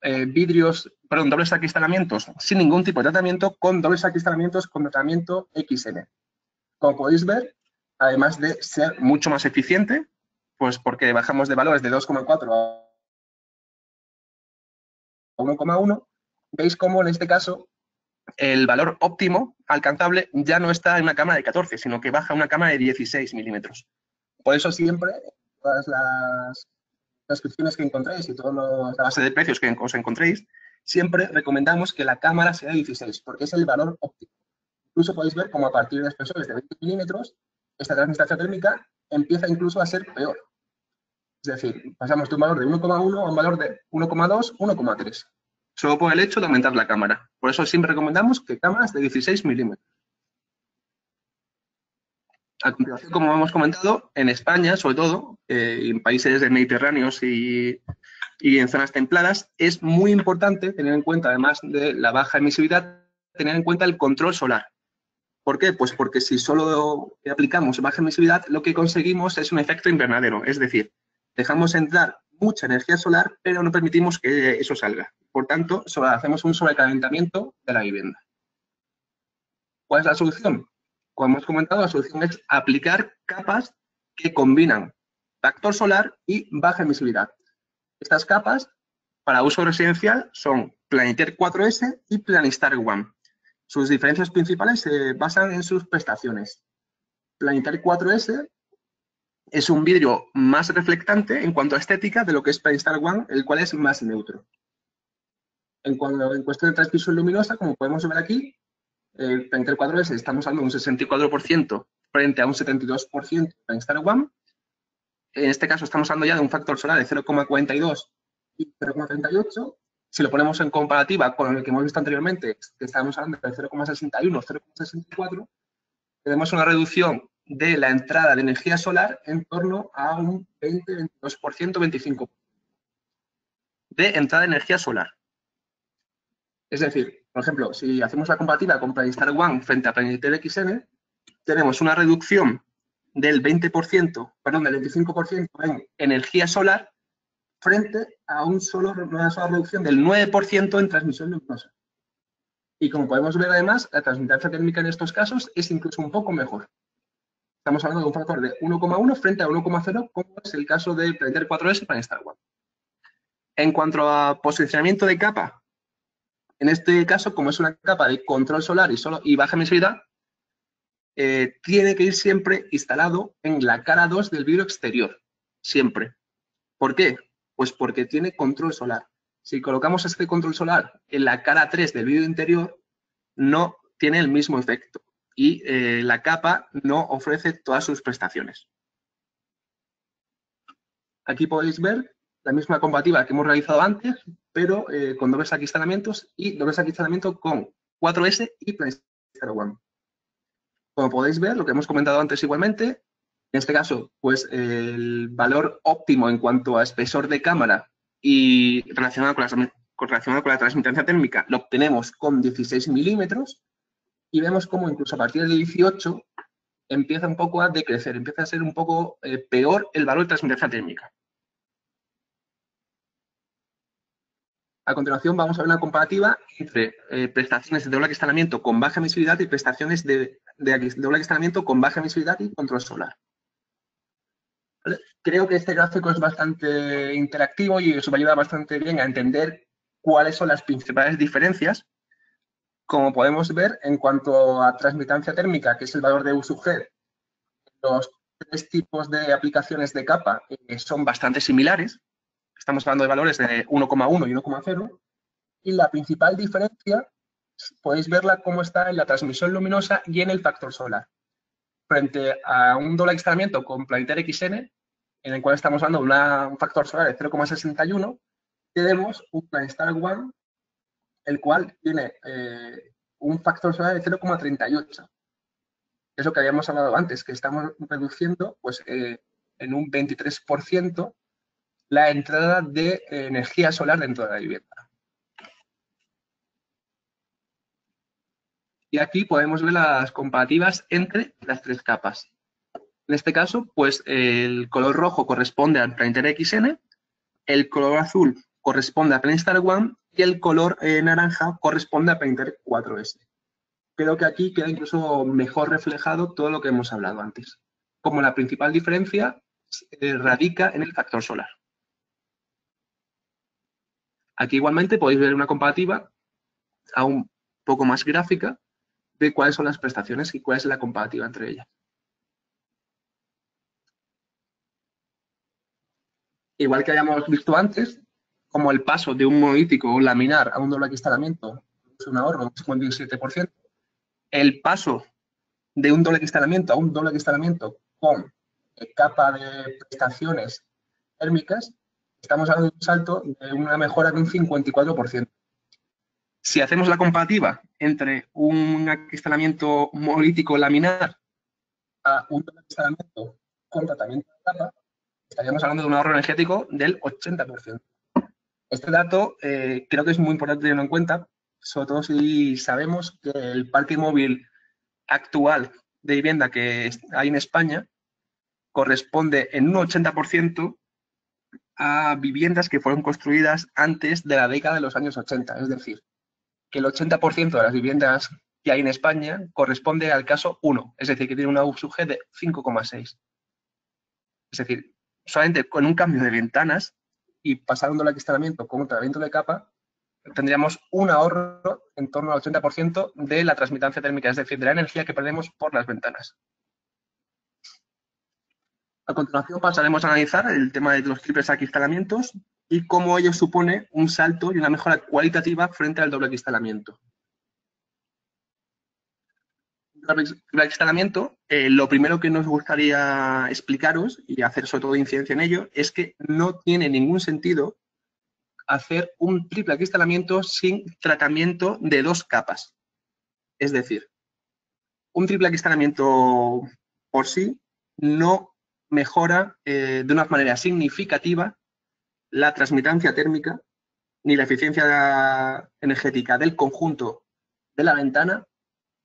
dobles acristalamientos sin ningún tipo de tratamiento con dobles acristalamientos con tratamiento XN. Como podéis ver, además de ser mucho más eficiente, pues porque bajamos de valores de 2,4 a 1,1, veis cómo en este caso el valor óptimo alcanzable ya no está en una cámara de 14, sino que baja a una cámara de 16 milímetros. Por eso siempre, todas las descripciones que encontréis y toda la base de precios que os encontréis, siempre recomendamos que la cámara sea de 16, porque es el valor óptimo. Incluso podéis ver cómo a partir de espesores de 20 milímetros, esta transmitación térmica empieza incluso a ser peor. Es decir, pasamos de un valor de 1,1 a un valor de 1,2, 1,3. Solo por el hecho de aumentar la cámara. Por eso siempre recomendamos que cámaras de 16 milímetros. A continuación, como hemos comentado, en España, sobre todo, en países mediterráneos y en zonas templadas, es muy importante tener en cuenta, además de la baja emisividad, tener en cuenta el control solar. ¿Por qué? Pues porque si solo aplicamos baja emisividad, lo que conseguimos es un efecto invernadero, es decir, dejamos entrar mucha energía solar, pero no permitimos que eso salga. Por tanto, hacemos un sobrecalentamiento de la vivienda. ¿Cuál es la solución? Como hemos comentado, la solución es aplicar capas que combinan factor solar y baja emisividad. Estas capas, para uso residencial, son Planetaire 4S y Planistar One. Sus diferencias principales se basan en sus prestaciones. Planetaire 4S es un vidrio más reflectante en cuanto a estética de lo que es Planistar One, el cual es más neutro. En cuestión de transmisión luminosa, como podemos ver aquí, Planetaire 4S estamos hablando de un 64% frente a un 72% de Planistar One. En este caso estamos hablando ya de un factor solar de 0,42 y 0,38. Si lo ponemos en comparativa con el que hemos visto anteriormente, que estábamos hablando de 0,61, 0,64, tenemos una reducción de la entrada de energía solar en torno a un 20, 22%, 25% de entrada de energía solar. Es decir, por ejemplo, si hacemos la comparativa con Planistar One frente a Planetaire XN, tenemos una reducción del 20%, perdón, del 25% en energía solar frente a una sola reducción del 9% en transmisión luminosa. Y como podemos ver además, la transmitancia térmica en estos casos es incluso un poco mejor. Estamos hablando de un factor de 1,1 frente a 1,0, como es el caso del Planetaire 4S y Planistar One. En cuanto a posicionamiento de capa, en este caso, como es una capa de control solar y baja emisividad, tiene que ir siempre instalado en la cara 2 del vidrio exterior. Siempre. ¿Por qué? Pues porque tiene control solar. Si colocamos este control solar en la cara 3 del vidrio interior, no tiene el mismo efecto y la capa no ofrece todas sus prestaciones. Aquí podéis ver la misma comparativa que hemos realizado antes, pero con dobles acristalamientos y dobles acristalamiento con 4S y Planistar One. Como podéis ver, lo que hemos comentado antes igualmente, En este caso, pues el valor óptimo en cuanto a espesor de cámara y relacionado con la transmitancia térmica lo obtenemos con 16 milímetros y vemos cómo incluso a partir de 18 empieza un poco a decrecer, empieza a ser un poco peor el valor de transmitancia térmica. A continuación vamos a ver una comparativa entre prestaciones de doble acristalamiento con baja emisividad y prestaciones de doble acristalamiento con baja emisividad y control solar. ¿Vale? Creo que este gráfico es bastante interactivo y eso me ayuda bastante bien a entender cuáles son las principales diferencias. Como podemos ver, en cuanto a transmitancia térmica, que es el valor de U sub G, los tres tipos de aplicaciones de capa son bastante similares. Estamos hablando de valores de 1,1 y 1,0. Y la principal diferencia, podéis verla cómo está en la transmisión luminosa y en el factor solar. Frente a un doble acristalamiento con Planetaire XN, en el cual estamos hablando de un factor solar de 0,61, tenemos un Planistar One, el cual tiene un factor solar de 0,38. Es lo que habíamos hablado antes, que estamos reduciendo pues, en un 23% la entrada de energía solar dentro de la vivienda. Y aquí podemos ver las comparativas entre las tres capas. En este caso, pues el color rojo corresponde al Planetaire XN, el color azul corresponde a Planistar One y el color naranja corresponde a Planetaire 4S. Creo que aquí queda incluso mejor reflejado todo lo que hemos hablado antes. Como la principal diferencia radica en el factor solar. Aquí igualmente podéis ver una comparativa aún poco más gráfica de cuáles son las prestaciones y cuál es la comparativa entre ellas. Igual que habíamos visto antes, como el paso de un monolítico o laminar a un doble acristalamiento es un ahorro de un 57%, el paso de un doble acristalamiento a un doble acristalamiento con capa de prestaciones térmicas, estamos hablando de un salto de una mejora de un 54%. Si hacemos la comparativa entre un acristalamiento monolítico laminar a un doble acristalamiento con tratamiento de capa, estaríamos hablando de un ahorro energético del 80%. Este dato creo que es muy importante tenerlo en cuenta, sobre todo si sabemos que el parque móvil actual de vivienda que hay en España corresponde en un 80% a viviendas que fueron construidas antes de la década de los años 80. Es decir, que el 80% de las viviendas que hay en España corresponde al caso 1, es decir, que tiene una U sub G de 5,6. Es decir, solamente con un cambio de ventanas y pasar un doble acristalamiento con un tratamiento de capa, tendríamos un ahorro en torno al 80% de la transmitancia térmica, es decir, de la energía que perdemos por las ventanas. A continuación pasaremos a analizar el tema de los triples acristalamientos y cómo ello supone un salto y una mejora cualitativa frente al doble acristalamiento. El acristalamiento, lo primero que nos gustaría explicaros y hacer sobre todo incidencia en ello es que no tiene ningún sentido hacer un triple acristalamiento sin tratamiento de dos capas. Es decir, un triple acristalamiento por sí no mejora de una manera significativa la transmitancia térmica ni la eficiencia energética del conjunto de la ventana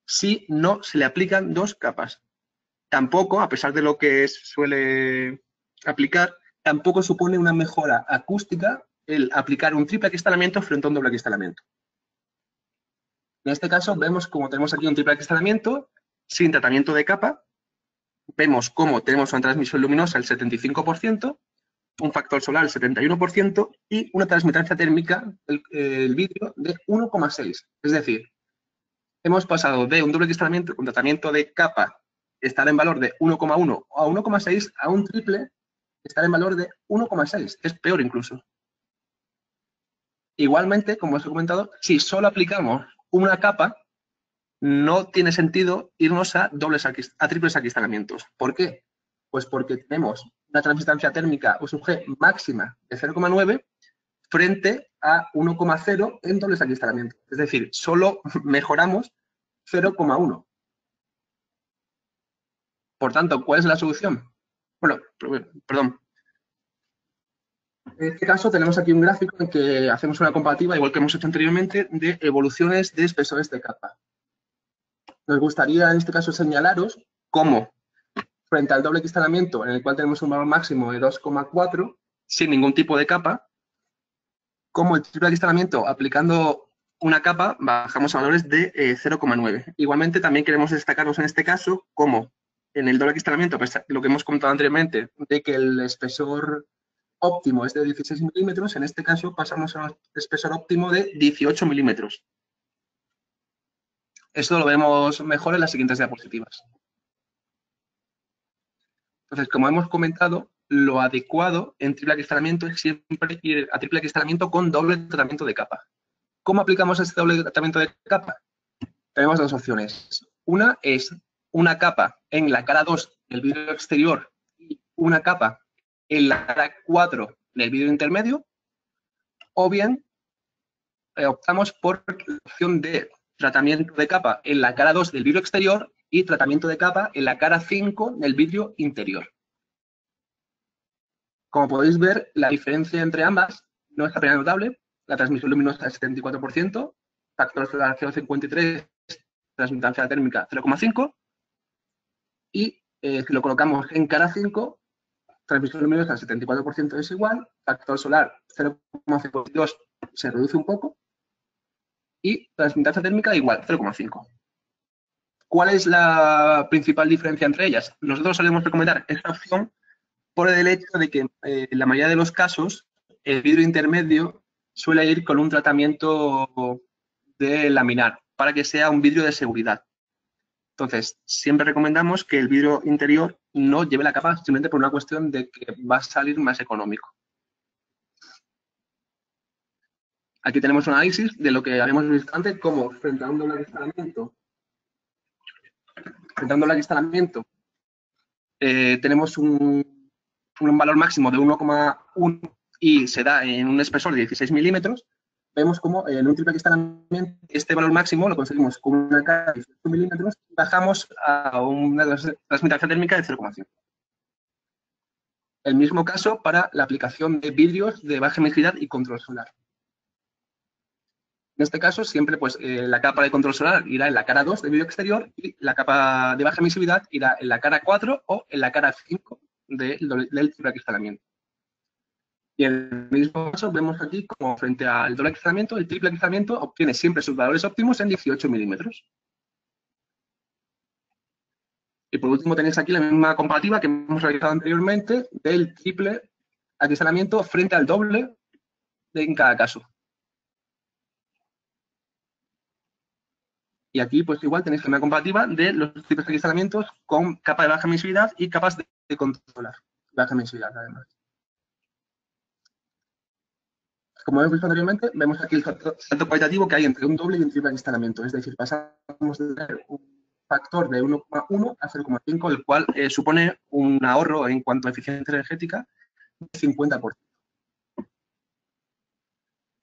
si no se le aplican dos capas. Tampoco, a pesar de lo que suele aplicar, tampoco supone una mejora acústica el aplicar un triple acristalamiento frente a un doble acristalamiento. En este caso vemos como tenemos aquí un triple acristalamiento sin tratamiento de capa. Vemos cómo tenemos una transmisión luminosa del 75%, un factor solar del 71% y una transmitancia térmica del vidrio de 1,6. Es decir, hemos pasado de un doble acristalamiento con tratamiento de capa estar en valor de 1,1 a 1,6 a un triple estar en valor de 1,6. Es peor incluso. Igualmente, como os he comentado, si solo aplicamos una capa, no tiene sentido irnos a triples acristalamientos. ¿Por qué? Pues porque tenemos una transmitancia térmica U sub G máxima de 0,9 frente a 1,0 en dobles acristalamientos. Es decir, solo mejoramos 0,1. Por tanto, ¿cuál es la solución? Bueno, perdón. En este caso tenemos aquí un gráfico en que hacemos una comparativa, igual que hemos hecho anteriormente, de evoluciones de espesores de capa. Nos gustaría en este caso señalaros cómo, frente al doble cristalamiento, en el cual tenemos un valor máximo de 2,4, sin ningún tipo de capa, como el triple acristalamiento aplicando una capa, bajamos a valores de 0,9. Igualmente, también queremos destacaros en este caso como en el doble acristalamiento, pues, lo que hemos comentado anteriormente, de que el espesor óptimo es de 16 milímetros, en este caso pasamos a un espesor óptimo de 18 milímetros. Esto lo vemos mejor en las siguientes diapositivas. Entonces, como hemos comentado, lo adecuado en triple acristalamiento es siempre ir a triple acristalamiento con doble tratamiento de capa. ¿Cómo aplicamos este doble tratamiento de capa? Tenemos dos opciones. Una es una capa en la cara 2 del vidrio exterior y una capa en la cara 4 del vidrio intermedio, o bien optamos por la opción de tratamiento de capa en la cara 2 del vidrio exterior y tratamiento de capa en la cara 5 del vidrio interior. Como podéis ver, la diferencia entre ambas no es apenas notable. La transmisión luminosa es 74%, factor solar 0,53, transmitancia térmica 0,5, y si lo colocamos en cara 5, transmisión luminosa 74% es igual, factor solar 0,52 se reduce un poco, y transmitancia térmica igual, 0,5. ¿Cuál es la principal diferencia entre ellas? Nosotros solemos recomendar esta opción por el hecho de que en la mayoría de los casos el vidrio intermedio suele ir con un tratamiento de laminar para que sea un vidrio de seguridad. Entonces, siempre recomendamos que el vidrio interior no lleve la capa simplemente por una cuestión de que va a salir más económico. Aquí tenemos un análisis de lo que habíamos visto antes, como frente a un doble acristalamiento, tenemos un valor máximo de 1,1 y se da en un espesor de 16 milímetros. Vemos como en un triple acristalamiento este valor máximo lo conseguimos con una cara de 18 milímetros y bajamos a una transmitancia térmica de 0,5. El mismo caso para la aplicación de vidrios de baja emisividad y control solar. En este caso, siempre pues, la capa de control solar irá en la cara 2 del vidrio exterior y la capa de baja emisividad irá en la cara 4 o en la cara 5 del triple acristalamiento. Y en el mismo caso vemos aquí como frente al doble acristalamiento, el triple acristalamiento obtiene siempre sus valores óptimos en 18 milímetros. Y por último tenéis aquí la misma comparativa que hemos realizado anteriormente del triple acristalamiento frente al doble en cada caso. Y aquí, pues igual tenéis una comparativa de los triples acristalamientos con capa de baja emisividad y capas de control solar. Baja emisividad, además. Como hemos visto anteriormente, vemos aquí el salto cualitativo que hay entre un doble y un triple acristalamiento. Es decir, pasamos de tener un factor de 1,1 a 0,5, el cual supone un ahorro en cuanto a eficiencia energética de 50%.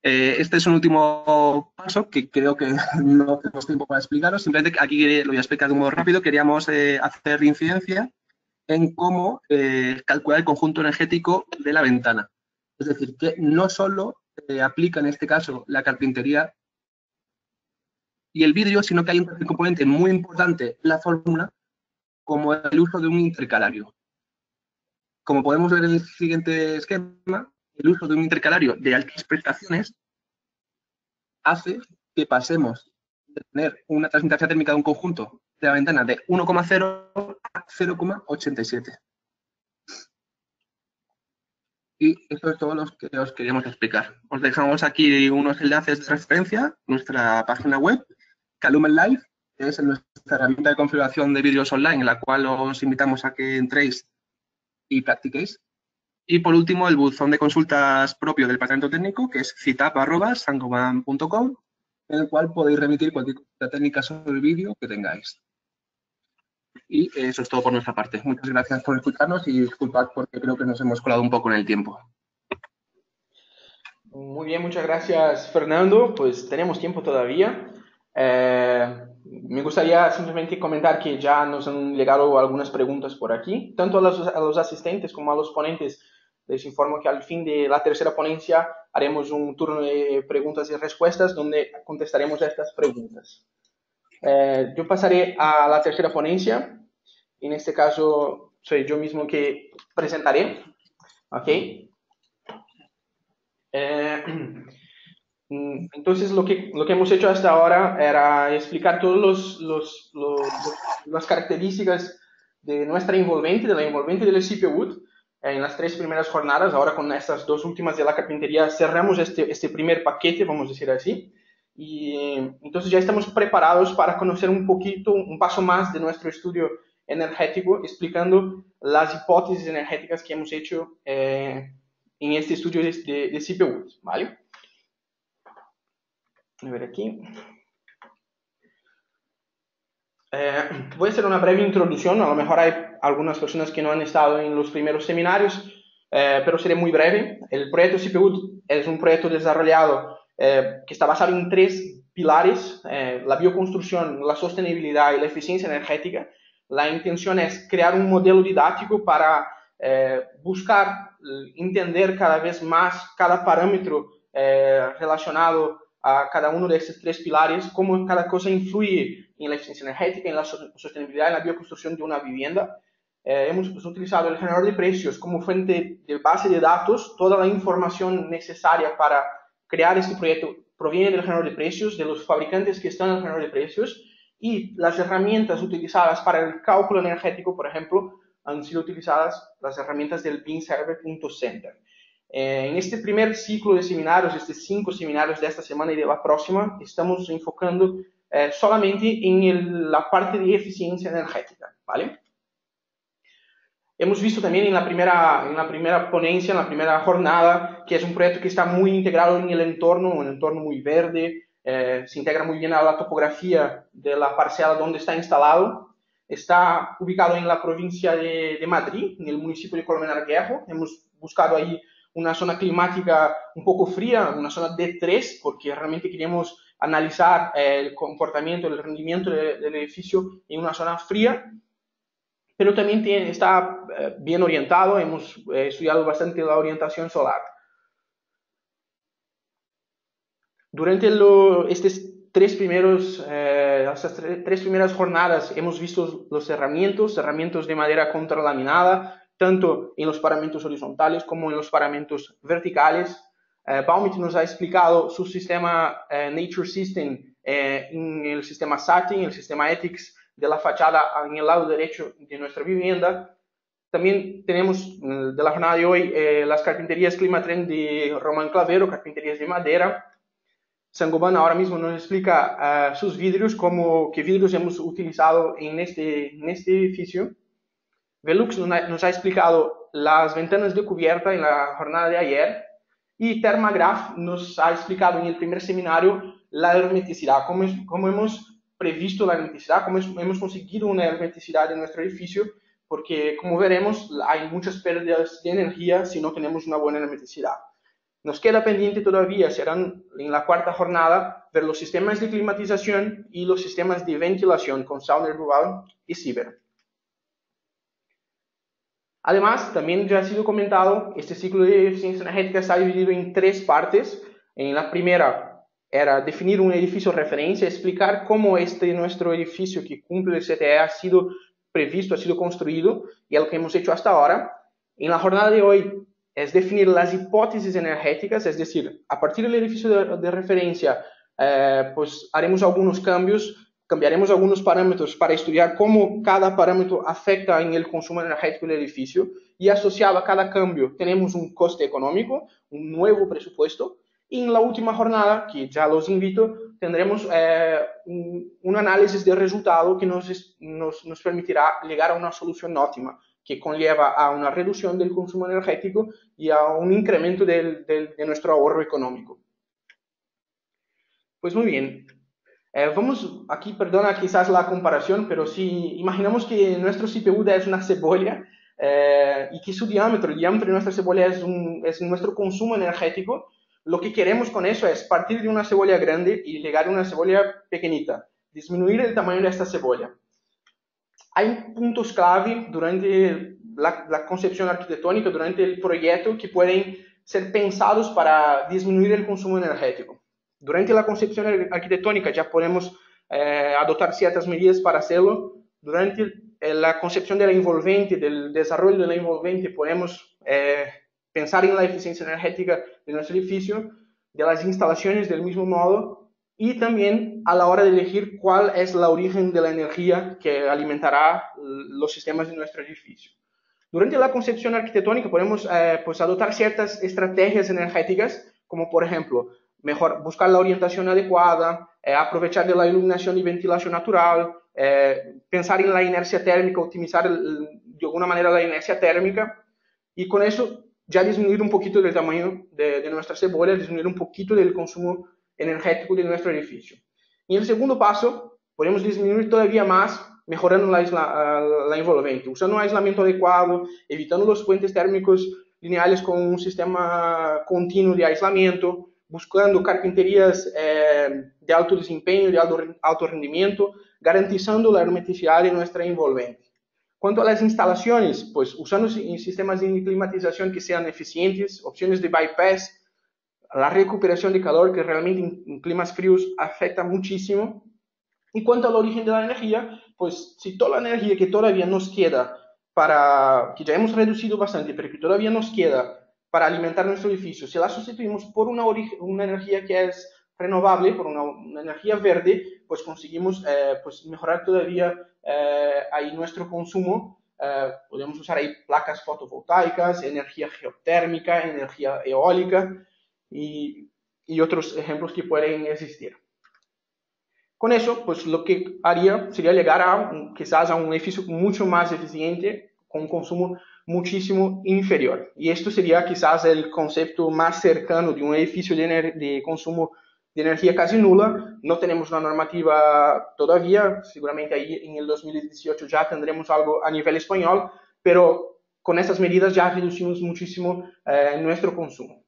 Este es un último paso que creo que no tenemos tiempo para explicaros. Simplemente aquí lo voy a explicar de un modo rápido. Queríamos hacer incidencia en cómo calcular el conjunto energético de la ventana. Es decir, que no solo aplica en este caso la carpintería y el vidrio, sino que hay un componente muy importante en la fórmula, como el uso de un intercalario. Como podemos ver en el siguiente esquema, el uso de un intercalario de altas prestaciones hace que pasemos de tener una transmitancia térmica de un conjunto de la ventana de 1,0 a 0,87. Y esto es todo lo que os queríamos explicar. Os dejamos aquí unos enlaces de referencia, nuestra página web, Calumen Live, que es nuestra herramienta de configuración de vídeos online, en la cual os invitamos a que entréis y practiquéis. Y por último, el buzón de consultas propio del departamento técnico, que es citap@sangoban.com, en el cual podéis remitir cualquier consulta técnica sobre el vídeo que tengáis. Y eso es todo por nuestra parte. Muchas gracias por escucharnos y disculpad porque creo que nos hemos colado un poco en el tiempo. Muy bien, muchas gracias, Fernando. Pues tenemos tiempo todavía. me gustaría simplemente comentar que ya nos han llegado algunas preguntas por aquí, tanto a los asistentes como a los ponentes. Les informo que al fin de la tercera ponencia haremos un turno de preguntas y respuestas donde contestaremos a estas preguntas. Yo pasaré a la tercera ponencia. En este caso, soy yo mismo que presentaré. ¿Ok? Entonces, lo que hemos hecho hasta ahora era explicar todas las características de nuestra envolvente, de la envolvente del CPU en las 3 primeras jornadas. Ahora con estas 2 últimas de la carpintería cerramos este primer paquete, vamos a decir así. Y entonces ya estamos preparados para conocer un poquito, un paso más de nuestro estudio energético, explicando las hipótesis energéticas que hemos hecho en este estudio de CPU, ¿vale? A ver aquí. Voy a hacer una breve introducción. A lo mejor hay algunas personas que no han estado en los primeros seminarios, pero seré muy breve. El proyecto CPU es un proyecto desarrollado que está basado en 3 pilares: la bioconstrucción, la sostenibilidad y la eficiencia energética. La intención es crear un modelo didáctico para buscar entender cada vez más cada parámetro relacionado a cada uno de estos 3 pilares, cómo cada cosa influye en la eficiencia energética, en la sostenibilidad, en la bioconstrucción de una vivienda. Hemos utilizado el generador de precios como fuente de base de datos. Toda la información necesaria para crear este proyecto proviene del generador de precios, de los fabricantes que están en el generador de precios, y las herramientas utilizadas para el cálculo energético, por ejemplo, han sido utilizadas las herramientas del BeamServer.center. En este primer ciclo de seminarios, estos 5 seminarios de esta semana y de la próxima, estamos enfocando solamente en la parte de eficiencia energética, ¿vale? Hemos visto también en la primera ponencia, en la primera jornada, que es un proyecto que está muy integrado en el entorno, un entorno muy verde, se integra muy bien a la topografía de la parcela donde está instalado. Está ubicado en la provincia de Madrid, en el municipio de Colmenar Viejo. Hemos buscado ahí una zona climática un poco fría, una zona D3, porque realmente queríamos analizar el comportamiento, el rendimiento del edificio en una zona fría, pero también está bien orientado. Hemos estudiado bastante la orientación solar. Durante estas 3 primeras jornadas hemos visto los herramientos de madera contralaminada, tanto en los paramentos horizontales como en los paramentos verticales. Baumit nos ha explicado su sistema Nature System en el sistema SATI, en el sistema ETICS de la fachada en el lado derecho de nuestra vivienda. También tenemos de la jornada de hoy las carpinterías Climatrend de Román Clavero, carpinterías de madera. Sangoban ahora mismo nos explica sus vidrios, qué vidrios hemos utilizado en este edificio. Velux nos ha explicado las ventanas de cubierta en la jornada de ayer. Y Thermagraph nos ha explicado en el primer seminario la hermeticidad, cómo hemos previsto la hermeticidad, cómo hemos conseguido una hermeticidad en nuestro edificio, porque como veremos hay muchas pérdidas de energía si no tenemos una buena hermeticidad. Nos queda pendiente todavía, serán en la 4ª jornada, ver los sistemas de climatización y los sistemas de ventilación con Sauner Duval y Sieber. Además, también ya ha sido comentado, este ciclo de eficiencia energética está dividido en 3 partes. En la primera era definir un edificio referencia, explicar cómo nuestro edificio que cumple el CTE ha sido previsto, ha sido construido, y es lo que hemos hecho hasta ahora. En la jornada de hoy es definir las hipótesis energéticas, es decir, a partir del edificio de referencia, pues haremos algunos cambios, cambiaremos algunos parámetros para estudiar cómo cada parámetro afecta en el consumo energético del edificio, y asociado a cada cambio tenemos un coste económico, un nuevo presupuesto. Y en la última jornada, que ya los invito, tendremos un análisis de resultado que nos permitirá llegar a una solución óptima, que conlleva a una reducción del consumo energético y a un incremento de nuestro ahorro económico. Pues muy bien. Vamos aquí, perdona quizás la comparación, pero si imaginamos que nuestro CPU es una cebolla y que el diámetro de nuestra cebolla es nuestro consumo energético, lo que queremos con eso es partir de una cebolla grande y llegar a una cebolla pequeñita. disminuir el tamaño de esta cebolla. Hay puntos clave durante la concepción arquitectónica, durante el proyecto, que pueden ser pensados para disminuir el consumo energético. Durante la concepción arquitectónica ya podemos adoptar ciertas medidas para hacerlo. Durante la concepción de la envolvente, del desarrollo de la envolvente, podemos pensar en la eficiencia energética de nuestro edificio, de las instalaciones del mismo modo, y también a la hora de elegir cuál es la origen de la energía que alimentará los sistemas de nuestro edificio. Durante la concepción arquitectónica podemos pues adoptar ciertas estrategias energéticas, como por ejemplo, buscar la orientación adecuada, aprovechar de la iluminación y ventilación natural, pensar en la inercia térmica, optimizar de alguna manera la inercia térmica, y con eso ya disminuir un poquito del tamaño de nuestra cebolla, disminuir un poquito del consumo energético de nuestro edificio. Y en el segundo paso, podemos disminuir todavía más mejorando la envolvente, usando un aislamiento adecuado, evitando los puentes térmicos lineales con un sistema continuo de aislamiento, buscando carpinterías de alto desempeño, de alto rendimiento, garantizando la hermeticidad de nuestra envolvente. Cuanto a las instalaciones, pues usando sistemas de climatización que sean eficientes, opciones de bypass, la recuperación de calor, que realmente en climas fríos afecta muchísimo. Y cuanto al origen de la energía, pues si toda la energía que todavía nos queda que ya hemos reducido bastante, pero que todavía nos queda para alimentar nuestro edificio, si la sustituimos por una energía que es renovable, por una energía verde, pues conseguimos pues mejorar todavía ahí nuestro consumo. Podemos usar ahí placas fotovoltaicas, energía geotérmica, energía eólica y otros ejemplos que pueden existir. Con eso, pues lo que haría sería llegar quizás a un edificio mucho más eficiente, con un consumo muchísimo inferior. Y esto sería quizás el concepto más cercano de un edificio de consumo de energía casi nula. No tenemos una normativa todavía, seguramente ahí en el 2018 ya tendremos algo a nivel español, pero con estas medidas ya reducimos muchísimo nuestro consumo.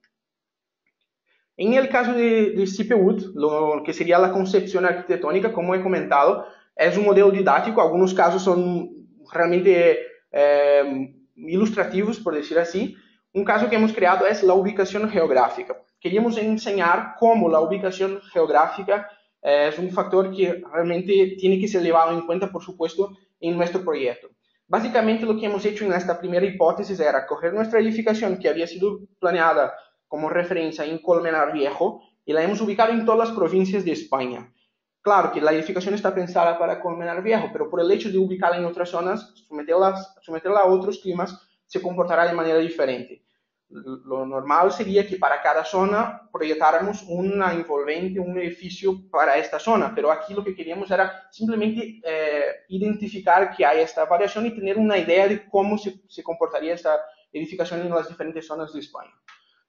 En el caso de CPUT, lo que sería la concepción arquitectónica, como he comentado, es un modelo didáctico. Algunos casos son realmente ilustrativos, por decir así. Un caso que hemos creado es la ubicación geográfica. Queríamos enseñar cómo la ubicación geográfica es un factor que realmente tiene que ser llevado en cuenta, por supuesto, en nuestro proyecto. Básicamente lo que hemos hecho en esta primera hipótesis era coger nuestra edificación que había sido planeada como referencia en Colmenar Viejo y la hemos ubicado en todas las provincias de España. Claro que la edificación está pensada para Colmenar Viejo, pero por el hecho de ubicarla en otras zonas, someterla a otros climas, se comportará de manera diferente. Lo normal sería que para cada zona proyectáramos una envolvente, un edificio para esta zona, pero aquí lo que queríamos era simplemente identificar que hay esta variación y tener una idea de cómo se comportaría esta edificación en las diferentes zonas de España.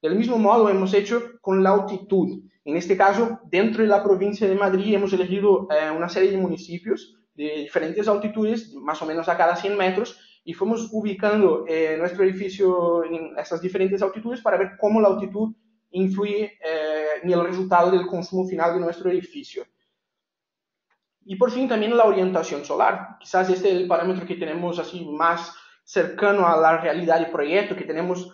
Del mismo modo hemos hecho con la altitud. En este caso, dentro de la provincia de Madrid hemos elegido una serie de municipios de diferentes altitudes, más o menos a cada 100 metros, y fuimos ubicando nuestro edificio en esas diferentes altitudes para ver cómo la altitud influye en el resultado del consumo final de nuestro edificio. Y por fin también la orientación solar. Quizás este es el parámetro que tenemos así más cercano a la realidad del proyecto, que tenemos.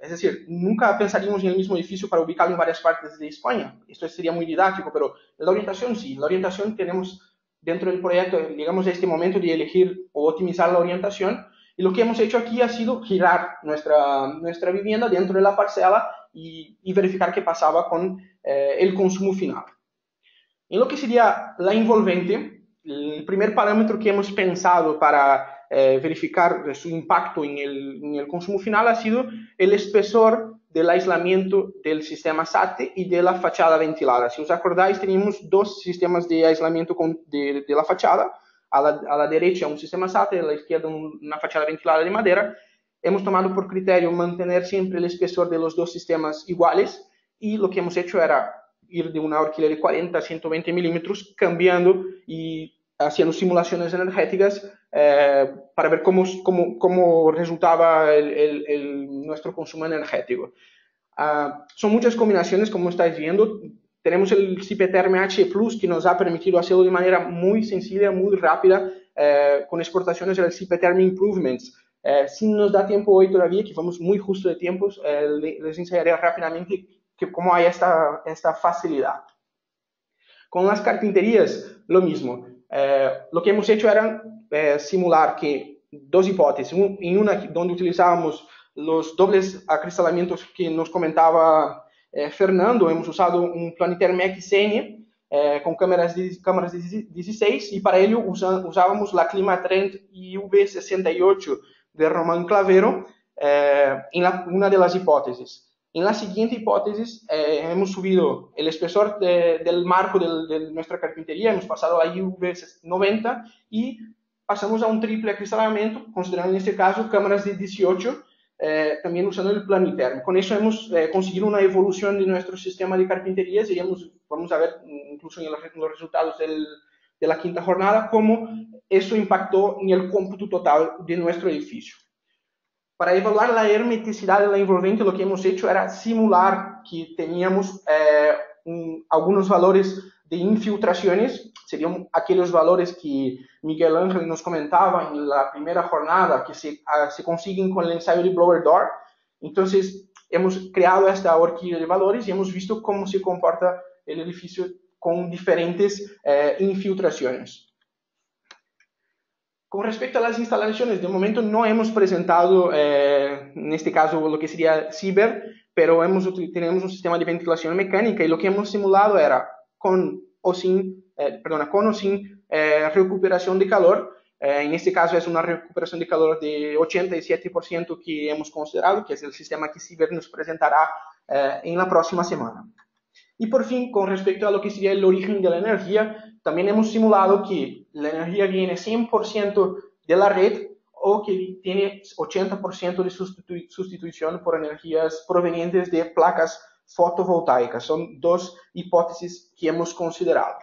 Es decir, nunca pensaríamos en el mismo edificio para ubicarlo en varias partes de España. Esto sería muy didáctico, pero la orientación sí. La orientación tenemos dentro del proyecto, llegamos a este momento de elegir o optimizar la orientación. Y lo que hemos hecho aquí ha sido girar nuestra vivienda dentro de la parcela y verificar qué pasaba con el consumo final. En lo que sería la envolvente, el primer parámetro que hemos pensado para verificar su impacto en el consumo final ha sido el espesor del aislamiento del sistema SATE y de la fachada ventilada. Si os acordáis, teníamos dos sistemas de aislamiento de la fachada. A la derecha un sistema SATE, a la izquierda una fachada ventilada de madera. Hemos tomado por criterio mantener siempre el espesor de los dos sistemas iguales y lo que hemos hecho era ir de una horquilla de 40 a 120 milímetros, cambiando y haciendo simulaciones energéticas para ver cómo resultaba nuestro consumo energético. Son muchas combinaciones, como estáis viendo. tenemos el Cipetherm H Plus, que nos ha permitido hacerlo de manera muy sencilla, muy rápida, con exportaciones del Cipetherm Improvements. Si nos da tiempo hoy todavía, que vamos muy justo de tiempos, les enseñaré rápidamente cómo hay esta facilidad. Con las carpinterías, lo mismo. Lo que hemos hecho era simular que dos hipótesis. En una donde utilizábamos los dobles acristalamientos que nos comentaba Fernando, hemos usado un Planetherm XN con cámaras 16 y para ello usábamos la Climatrend IV68 de Román Clavero en una de las hipótesis. En la siguiente hipótesis, hemos subido el espesor del marco de nuestra carpintería, hemos pasado a IV90 y pasamos a un triple acristalamiento, considerando en este caso cámaras de 18, también usando el Planetherm. Con eso hemos conseguido una evolución de nuestro sistema de carpinterías y vamos a ver, incluso en los resultados de la quinta jornada, cómo eso impactó en el cómputo total de nuestro edificio. Para evaluar la hermeticidad de la envolvente, lo que hemos hecho era simular que teníamos algunos valores de infiltraciones, serían aquellos valores que Miguel Ángel nos comentaba en la primera jornada, que se consiguen con el ensayo de Blower Door. Entonces, hemos creado esta horquilla de valores y hemos visto cómo se comporta el edificio con diferentes infiltraciones. Con respecto a las instalaciones, de momento no hemos presentado, en este caso, lo que sería Ciber, pero tenemos un sistema de ventilación mecánica y lo que hemos simulado era con o sin recuperación de calor. En este caso es una recuperación de calor de 87% que hemos considerado, que es el sistema que Ciber nos presentará en la próxima semana. Y por fin, con respecto a lo que sería el origen de la energía, también hemos simulado que la energía viene 100% de la red o que tiene 80% de sustitución por energías provenientes de placas fotovoltaicas. Son dos hipótesis que hemos considerado.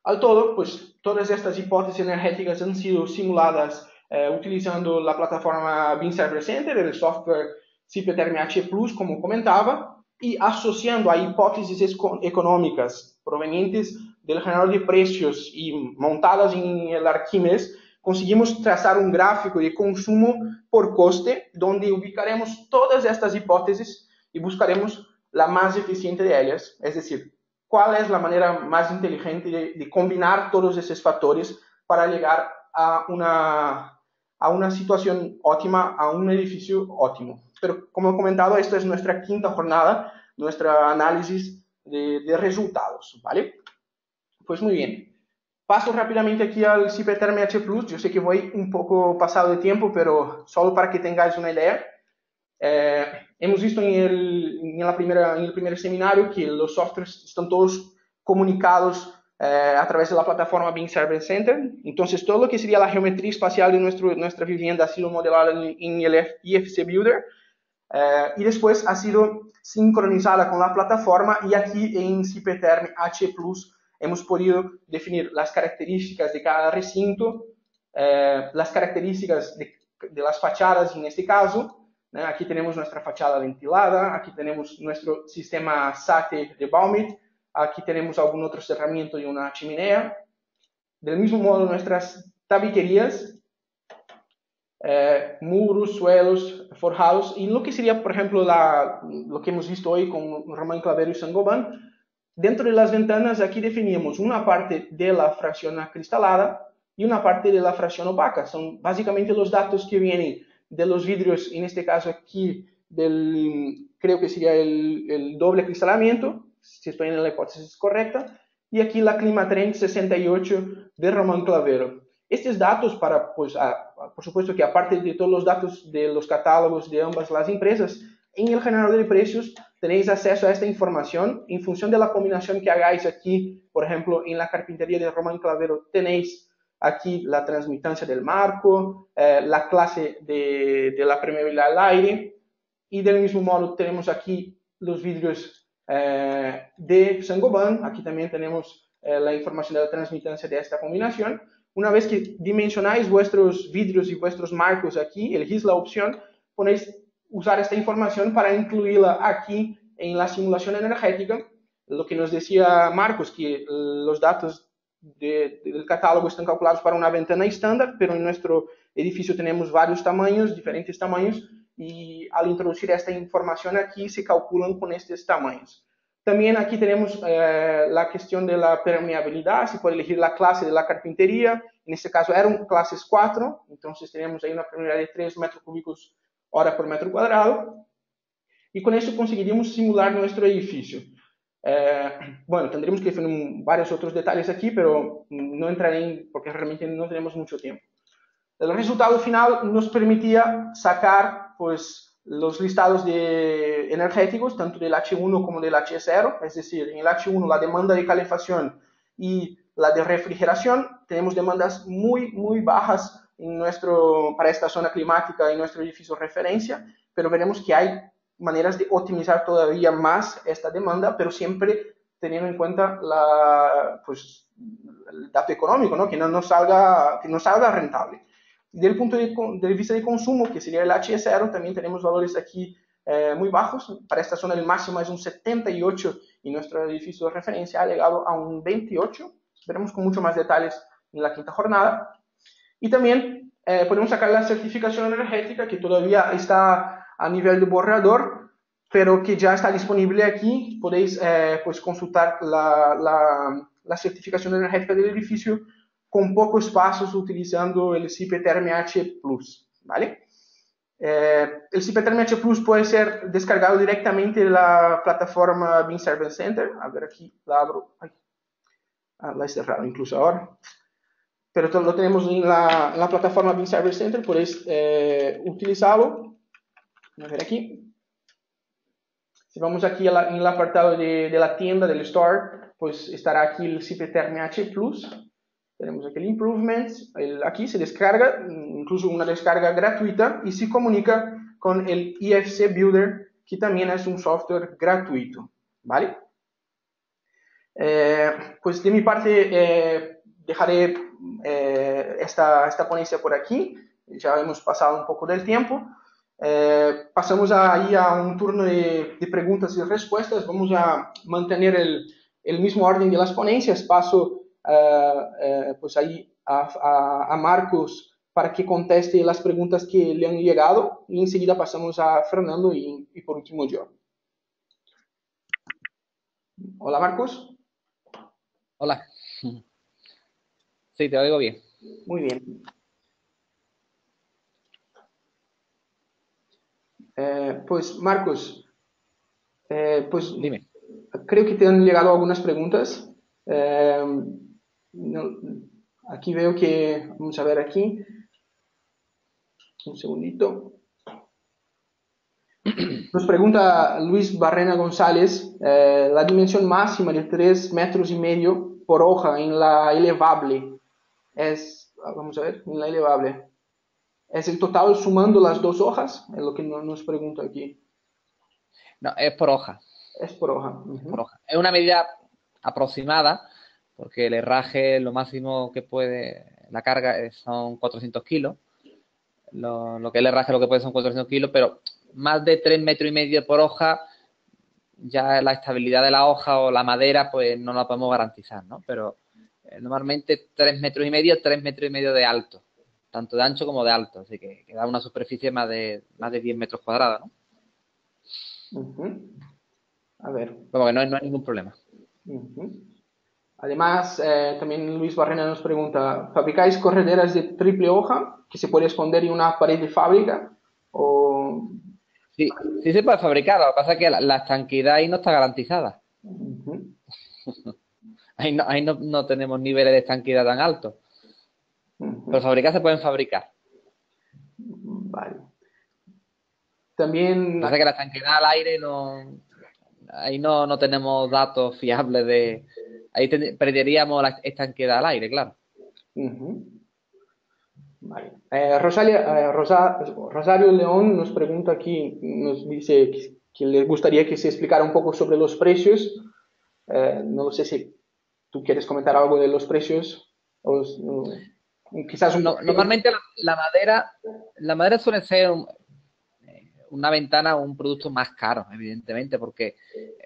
Al todo, pues todas estas hipótesis energéticas han sido simuladas utilizando la plataforma Beam Server Center, el software Cipetherm H Plus, como comentaba, y asociando a hipótesis económicas provenientes del generador de precios y montadas en el Archimedes, conseguimos trazar un gráfico de consumo por coste, donde ubicaremos todas estas hipótesis y buscaremos la más eficiente de ellas, es decir, cuál es la manera más inteligente de combinar todos esos factores para llegar a una situación óptima, a un edificio óptimo. Pero como he comentado, esta es nuestra quinta jornada, nuestro análisis de resultados, ¿vale? Pues muy bien. Paso rápidamente aquí al Cipetherm H Plus. Yo sé que voy un poco pasado de tiempo, pero solo para que tengáis una idea. Hemos visto en el primer seminario que los softwares están todos comunicados a través de la plataforma Beam Server Center. Entonces, todo lo que sería la geometría espacial de nuestra vivienda ha sido modelada en el IFC Builder. Y después ha sido sincronizada con la plataforma y aquí en Cipetherm H Plus hemos podido definir las características de cada recinto, las características de las fachadas en este caso. Aquí tenemos nuestra fachada ventilada, aquí tenemos nuestro sistema SATE de Baumit, aquí tenemos algún otro cerramiento y una chimenea. Del mismo modo, nuestras tabiquerías, muros, suelos, forjados, y lo que sería, por ejemplo, lo que hemos visto hoy con Román Clavero y Saint-Gobain. Dentro de las ventanas, aquí definimos una parte de la fracción acristalada y una parte de la fracción opaca. Son básicamente los datos que vienen de los vidrios, en este caso aquí, creo que sería el doble acristalamiento, si estoy en la hipótesis correcta, y aquí la Climatrend 68 de Román Clavero. Estos datos, por supuesto que aparte de todos los datos de los catálogos de ambas las empresas, en el generador de precios tenéis acceso a esta información en función de la combinación que hagáis aquí. Por ejemplo, en la carpintería de Román Clavero tenéis aquí la transmitancia del marco, la clase de la permeabilidad al aire, y del mismo modo tenemos aquí los vidrios de Saint-Gobain. Aquí también tenemos la información de la transmitancia de esta combinación. Una vez que dimensionáis vuestros vidrios y vuestros marcos aquí, elegís la opción, ponéis usar esta información para incluirla aquí en la simulación energética lo que nos decía Marcos, que los datos del catálogo están calculados para una ventana estándar, pero en nuestro edificio tenemos varios tamaños, diferentes tamaños, y al introducir esta información aquí se calculan con estos tamaños. También aquí tenemos la cuestión de la permeabilidad, se puede elegir la clase de la carpintería, en este caso eran clases 4, entonces tenemos ahí una permeabilidad de 3 metros cúbicos hora por metro cuadrado, y con eso conseguiríamos simular nuestro edificio. Bueno, tendríamos que definir varios otros detalles aquí, pero no entraré en, porque realmente no tenemos mucho tiempo. El resultado final nos permitía sacar pues, los listados de energéticos, tanto del H1 como del H0, es decir, en el H1 la demanda de calefacción y la de refrigeración, tenemos demandas muy bajas para esta zona climática en nuestro edificio referencia, pero veremos que hay maneras de optimizar todavía más esta demanda, pero siempre teniendo en cuenta el dato económico, ¿no? Que no salga rentable. Del punto de vista de consumo, que sería el H0, también tenemos valores aquí muy bajos. Para esta zona el máximo es un 78 y nuestro edificio de referencia ha llegado a un 28. Veremos con mucho más detalles en la quinta jornada. Y también podemos sacar la certificación energética, que todavía está a nivel de borrador, pero que ya está disponible aquí. Podéis pues consultar la certificación energética del edificio con pocos pasos utilizando el Cipetherm H+, ¿vale? El Cipetherm H+ puede ser descargado directamente de la plataforma Beam Service Center. A ver, aquí la abro. Ay, la he cerrado incluso ahora. Pero lo tenemos en la plataforma Beam Service Center, podéis utilizarlo. A ver aquí. Si vamos aquí en el apartado de la tienda, del store, pues estará aquí el Cipetherm H+. Tenemos aquí el Improvements, aquí se descarga, incluso una descarga gratuita, y se comunica con el IFC Builder, que también es un software gratuito, ¿vale? Pues de mi parte dejaré esta ponencia por aquí, ya hemos pasado un poco del tiempo. Pasamos ahí a un turno de preguntas y respuestas. Vamos a mantener el mismo orden de las ponencias. Paso pues ahí a Marcos para que conteste las preguntas que le han llegado y enseguida pasamos a Fernando y por último yo. Hola Marcos. Hola. Sí, te oigo bien. Muy bien. Pues Marcos, pues dime. Creo que te han llegado algunas preguntas. Aquí veo que, vamos a ver aquí, un segundito. Nos pregunta Luis Barrena González, la dimensión máxima de 3,5 metros por hoja en la elevable vamos a ver, en la elevable, ¿es el total sumando las dos hojas? Es lo que nos pregunta aquí. No, es por hoja. Es por hoja. Por hoja. Es una medida aproximada, porque el herraje, lo máximo que puede, la carga son 400 kilos. Lo que es el herraje, lo que puede son 400 kilos, pero más de 3,5 metros por hoja, ya la estabilidad de la hoja o la madera, pues no la podemos garantizar, ¿no? Pero normalmente 3,5 metros, 3,5 metros de alto, tanto de ancho como de alto, así que da una superficie más de 10 metros cuadrados, ¿no? A ver. Como que no hay ningún problema. Además, también Luis Barrena nos pregunta, ¿fabricáis correderas de triple hoja que se puede esconder en una pared de fábrica? O... Sí se puede fabricar, lo que pasa es que la estanqueidad ahí no está garantizada. Ahí no tenemos niveles de estanqueidad tan altos. Pero fabricar se pueden fabricar. Vale. También... Lo que pasa es que la estanqueidad al aire ahí no tenemos datos fiables de... Ahí perderíamos la estanqueidad al aire, claro. Vale. Rosario León nos pregunta aquí, nos dice que le gustaría que se explicara un poco sobre los precios. No lo sé si tú quieres comentar algo de los precios. Quizás normalmente la madera suele ser una ventana o un producto más caro, evidentemente, porque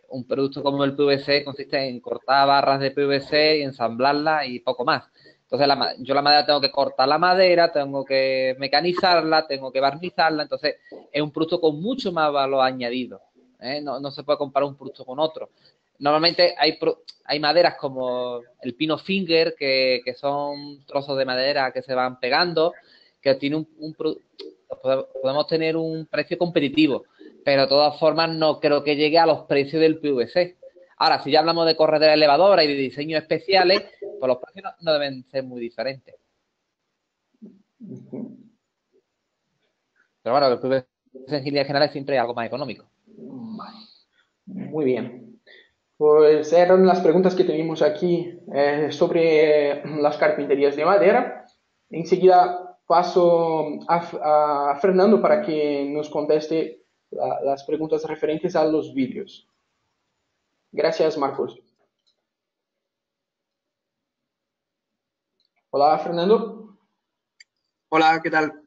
un producto como el PVC consiste en cortar barras de PVC y ensamblarlas y poco más. Entonces, yo la madera tengo que cortar la madera, tengo que mecanizarla, tengo que barnizarla, entonces es un producto con mucho más valor añadido. No se puede comparar un producto con otro. Normalmente hay maderas como el pino finger, que son trozos de madera que se van pegando, que tiene podemos tener un precio competitivo, pero de todas formas no creo que llegue a los precios del PVC. Ahora, si ya hablamos de corredera elevadora y de diseños especiales, pues los precios no deben ser muy diferentes. Pero bueno, el PVC en líneas generales siempre es algo más económico. Vale. Muy bien. Pues eran las preguntas que teníamos aquí sobre las carpinterías de madera. Enseguida paso a Fernando para que nos conteste las preguntas referentes a los vídeos. Gracias, Marcos. Hola, Fernando. Hola, ¿qué tal?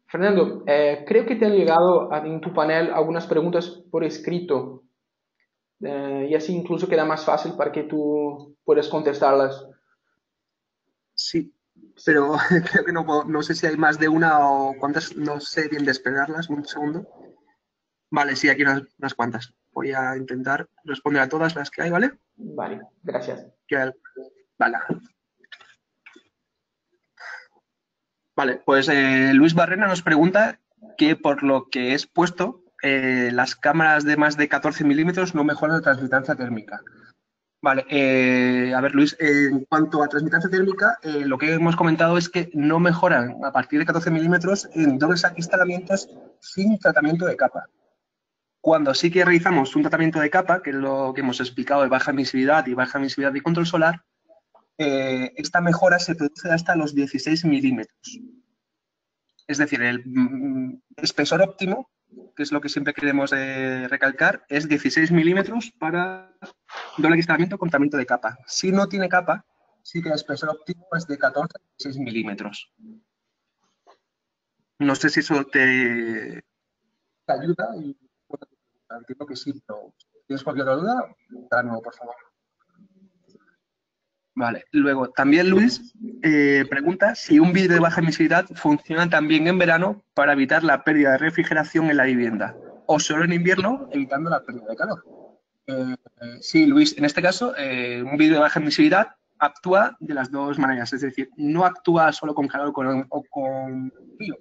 Fernando, creo que te han llegado en tu panel algunas preguntas por escrito y así incluso queda más fácil para que tú puedas contestarlas. Sí, pero creo que no sé si hay más de una o cuántas, no sé bien despegarlas, un segundo. Vale, sí, aquí unas cuantas. Voy a intentar responder a todas las que hay, ¿vale? Vale, gracias. Vale. Vale, pues Luis Barrena nos pregunta que por lo que es puesto, las cámaras de más de 14 milímetros no mejoran la transmitancia térmica. Vale, a ver Luis, en cuanto a transmitancia térmica, lo que hemos comentado es que no mejoran a partir de 14 milímetros en dobles acristalamientos sin tratamiento de capa. Cuando sí que realizamos un tratamiento de capa, que es lo que hemos explicado de baja emisividad y control solar, esta mejora se produce hasta los 16 milímetros. Es decir, el espesor óptimo, que es lo que siempre queremos recalcar, es 16 milímetros para doble acristalamiento con tratamiento de capa. Si no tiene capa, sí que el espesor óptimo es de 14 a 16 milímetros. No sé si eso te ayuda y bueno, entiendo que sí, pero ¿tienes cualquier otra duda? De nuevo, por favor. Vale, luego también Luis pregunta si un vidrio de baja emisividad funciona también en verano para evitar la pérdida de refrigeración en la vivienda o solo en invierno evitando la pérdida de calor. Sí, Luis, en este caso un vidrio de baja emisividad actúa de las dos maneras, es decir, no actúa solo con calor o con frío,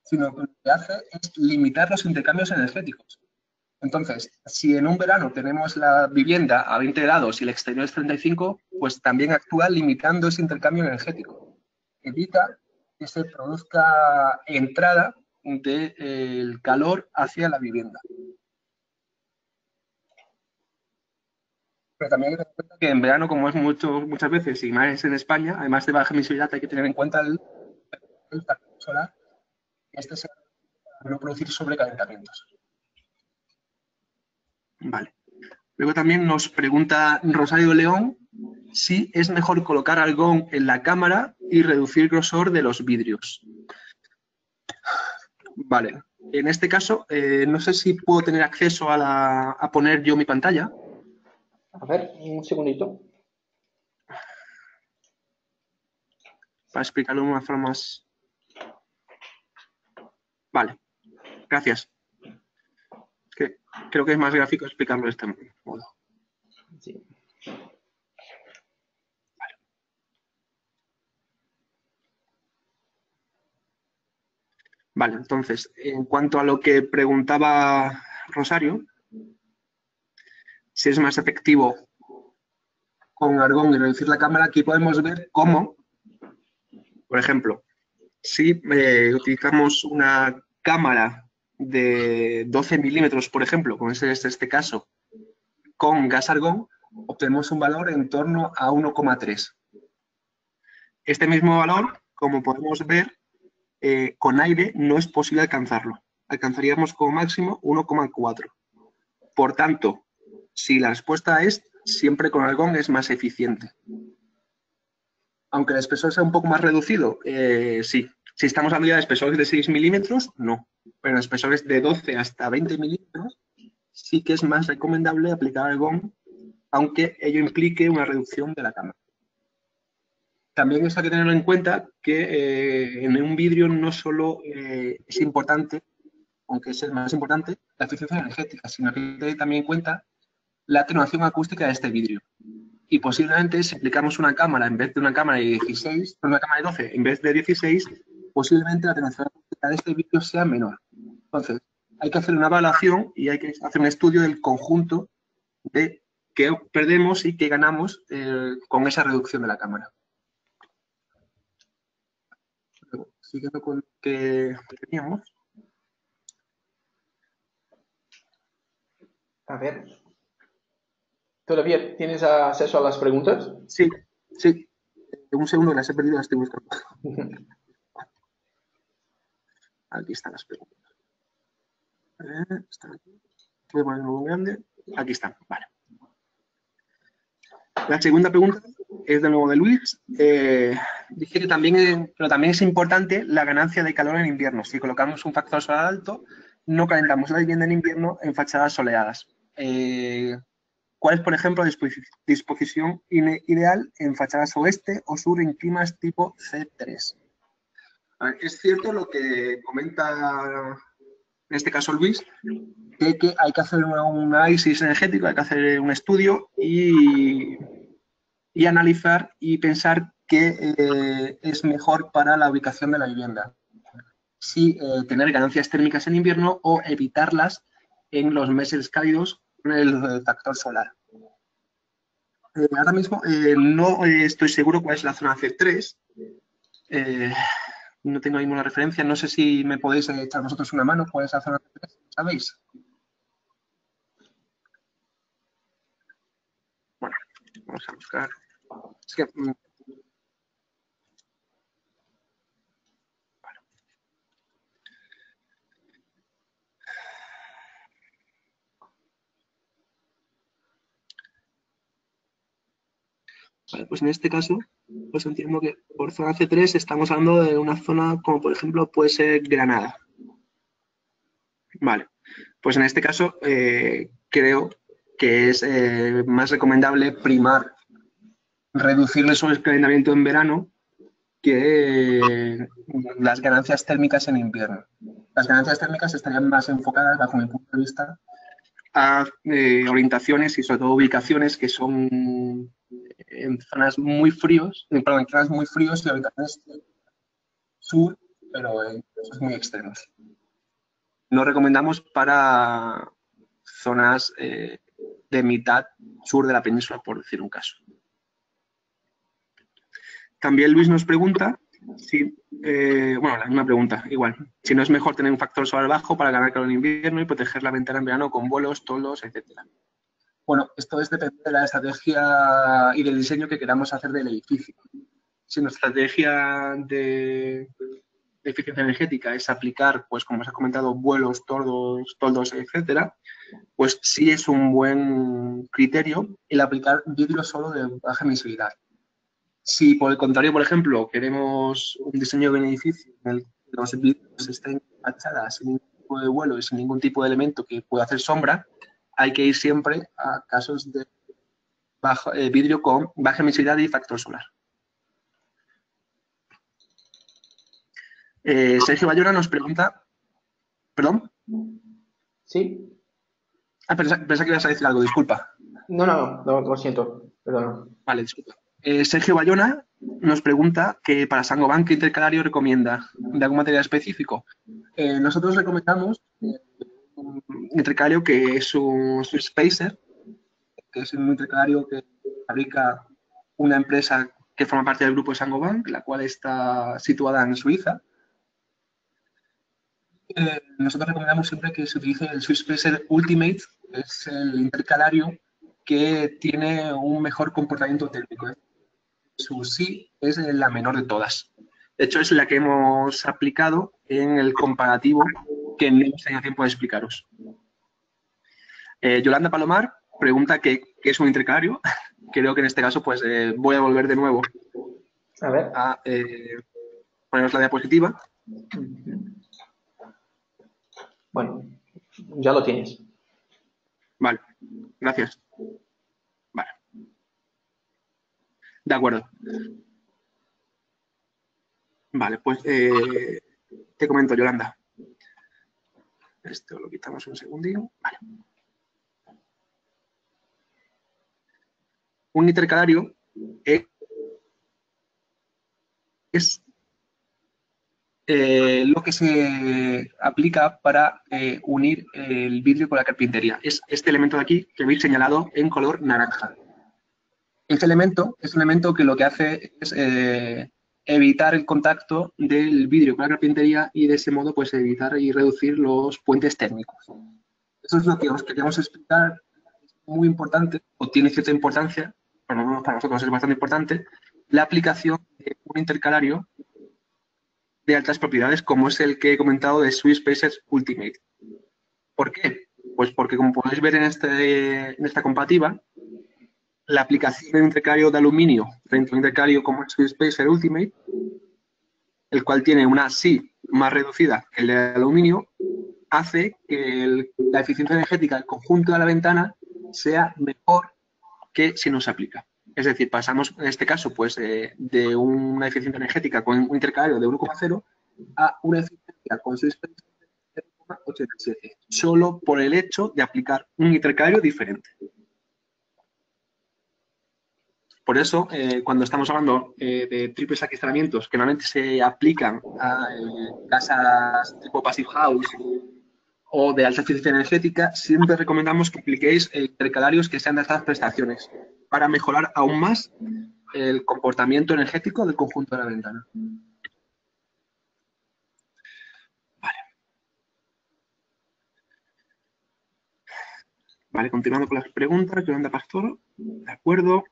sino que lo que hace es limitar los intercambios energéticos. Entonces, si en un verano tenemos la vivienda a 20 grados y el exterior es 35, pues también actúa limitando ese intercambio energético. Evita que se produzca entrada del calor hacia la vivienda. Pero también hay que tener en cuenta que en verano, como es muchas veces, y más en España, además de baja emisividad, hay que tener en cuenta el solar, este se va a no producir sobrecalentamientos. Vale. Luego también nos pregunta Rosario León si es mejor colocar argón en la cámara y reducir el grosor de los vidrios. Vale. En este caso, no sé si puedo tener acceso a poner yo mi pantalla. A ver, un segundito. Para explicarlo de una forma más... Vale. Gracias. Creo que es más gráfico explicarlo de este modo. Sí. Vale, entonces, en cuanto a lo que preguntaba Rosario, si es más efectivo con argón y reducir la cámara, aquí podemos ver cómo, por ejemplo, si utilizamos una cámara de 12 milímetros, por ejemplo, como es este caso, con gas argón, obtenemos un valor en torno a 1,3. Este mismo valor, como podemos ver, con aire no es posible alcanzarlo. Alcanzaríamos como máximo 1,4. Por tanto, si la respuesta es siempre con argón es más eficiente. Aunque el espesor sea un poco más reducido, sí. Si estamos hablando ya de espesores de 6 milímetros, no. pero en espesores de 12 hasta 20 milímetros sí que es más recomendable aplicar argón, aunque ello implique una reducción de la cámara. También hay que tenerlo en cuenta que en un vidrio no solo es importante, aunque es el más importante, la eficiencia energética, sino que hay que tener también en cuenta la atenuación acústica de este vidrio. Y posiblemente si aplicamos una cámara en vez de una cámara de 16, una cámara de 12 en vez de 16, posiblemente la atenuación acústica de este vidrio sea menor. Entonces, hay que hacer una evaluación y hay que hacer un estudio del conjunto de qué perdemos y qué ganamos con esa reducción de la cámara. Luego, siguiendo con lo que teníamos. A ver. ¿Todavía tienes acceso a las preguntas? Sí, sí. Un segundo, las he perdido, las estoy buscando. Aquí están las preguntas. Están aquí. Voy a poner muy grande. Aquí están, vale. La segunda pregunta es de nuevo de Luis. Dice que también, pero también es importante la ganancia de calor en invierno. Si colocamos un factor solar alto, no calentamos la vivienda en invierno en fachadas soleadas. ¿Cuál es, por ejemplo, la disposición ideal en fachadas oeste o sur en climas tipo C3? Es cierto lo que comenta en este caso Luis, de que hay que hacer un análisis energético, hay que hacer un estudio y analizar y pensar qué es mejor para la ubicación de la vivienda. Si tener ganancias térmicas en invierno o evitarlas en los meses cálidos con el factor solar. Ahora mismo no estoy seguro cuál es la zona C3. No tengo ninguna referencia. No sé si me podéis echar vosotros una mano. ¿Cuál es la zona C3? ¿Sabéis? Bueno, vamos a buscar. Es que... Vale, pues en este caso, pues entiendo que por zona C3 estamos hablando de una zona como por ejemplo puede ser Granada. Vale, pues en este caso creo que es más recomendable primar reducir el sobrecalentamiento en verano que las ganancias térmicas en invierno. Las ganancias térmicas estarían más enfocadas, bajo mi punto de vista, a orientaciones y sobre todo ubicaciones que son en zonas muy fríos, perdón, en zonas muy fríos y habitaciones sur, pero en casos muy extremos. No recomendamos para zonas de mitad sur de la península, por decir un caso. También Luis nos pregunta si, bueno, la misma pregunta, igual, si no es mejor tener un factor solar bajo para ganar calor en invierno y proteger la ventana en verano con vuelos, toldos, etcétera. Bueno, esto depende de la estrategia y del diseño que queramos hacer del edificio. Si nuestra estrategia de eficiencia energética es aplicar, pues como os he comentado, vuelos, toldos, etcétera, pues sí es un buen criterio el aplicar vidrio solo de baja emisividad. Si por el contrario, por ejemplo, queremos un diseño de un edificio en el que los vidrios estén fachadas sin ningún tipo de vuelo y sin ningún tipo de elemento que pueda hacer sombra, hay que ir siempre a casos de vidrio con baja emisividad y factor solar. Sergio Bayona nos pregunta... ¿Perdón? Sí. Pensaba que ibas a decir algo, disculpa. No, lo siento, perdón. Vale, disculpa. Sergio Bayona nos pregunta que para Saint-Gobain, ¿qué intercalario recomienda? ¿De algún material específico? Nosotros recomendamos un intercalario que es un Swiss Spacer, que es un intercalario que fabrica una empresa que forma parte del grupo de Saint-Gobain, la cual está situada en Suiza. Nosotros recomendamos siempre que se utilice el Swiss Spacer Ultimate, que es el intercalario que tiene un mejor comportamiento térmico. Su sí es la menor de todas. De hecho, es la que hemos aplicado en el comparativo que no hemos tenido tiempo de explicaros. Yolanda Palomar pregunta qué es un intercalario. Creo que en este caso pues voy a volver de nuevo a poneros la diapositiva. Bueno, ya lo tienes. Vale, gracias. Vale. De acuerdo. Vale, pues te comento, Yolanda. Esto lo quitamos un segundín. Vale. Un intercalario es lo que se aplica para unir el vidrio con la carpintería. Es este elemento de aquí que veis señalado en color naranja. Este elemento es un elemento que lo que hace es evitar el contacto del vidrio con la carpintería y de ese modo pues evitar y reducir los puentes térmicos. Eso es lo que os queríamos explicar. Es muy importante, o tiene cierta importancia, por lo menos para nosotros es bastante importante, la aplicación de un intercalario de altas propiedades como es el que he comentado de Swiss Spacers Ultimate. ¿Por qué? Pues porque como podéis ver en esta comparativa, la aplicación de un intercalario de aluminio frente a un intercalario como el Swiss Spacer Ultimate, el cual tiene una SI más reducida que el de aluminio, hace que la eficiencia energética del conjunto de la ventana sea mejor que si no se aplica. Es decir, pasamos en este caso pues, de una eficiencia energética con un intercalario de 1,0 a una eficiencia con 0,87, solo por el hecho de aplicar un intercalario diferente. Por eso, cuando estamos hablando de triples acristalamientos que normalmente se aplican a casas tipo Passive House o de alta eficiencia energética, siempre recomendamos que apliquéis intercalarios que sean de estas prestaciones para mejorar aún más el comportamiento energético del conjunto de la ventana. Vale, continuando con las preguntas, Yolanda Pastor, de acuerdo.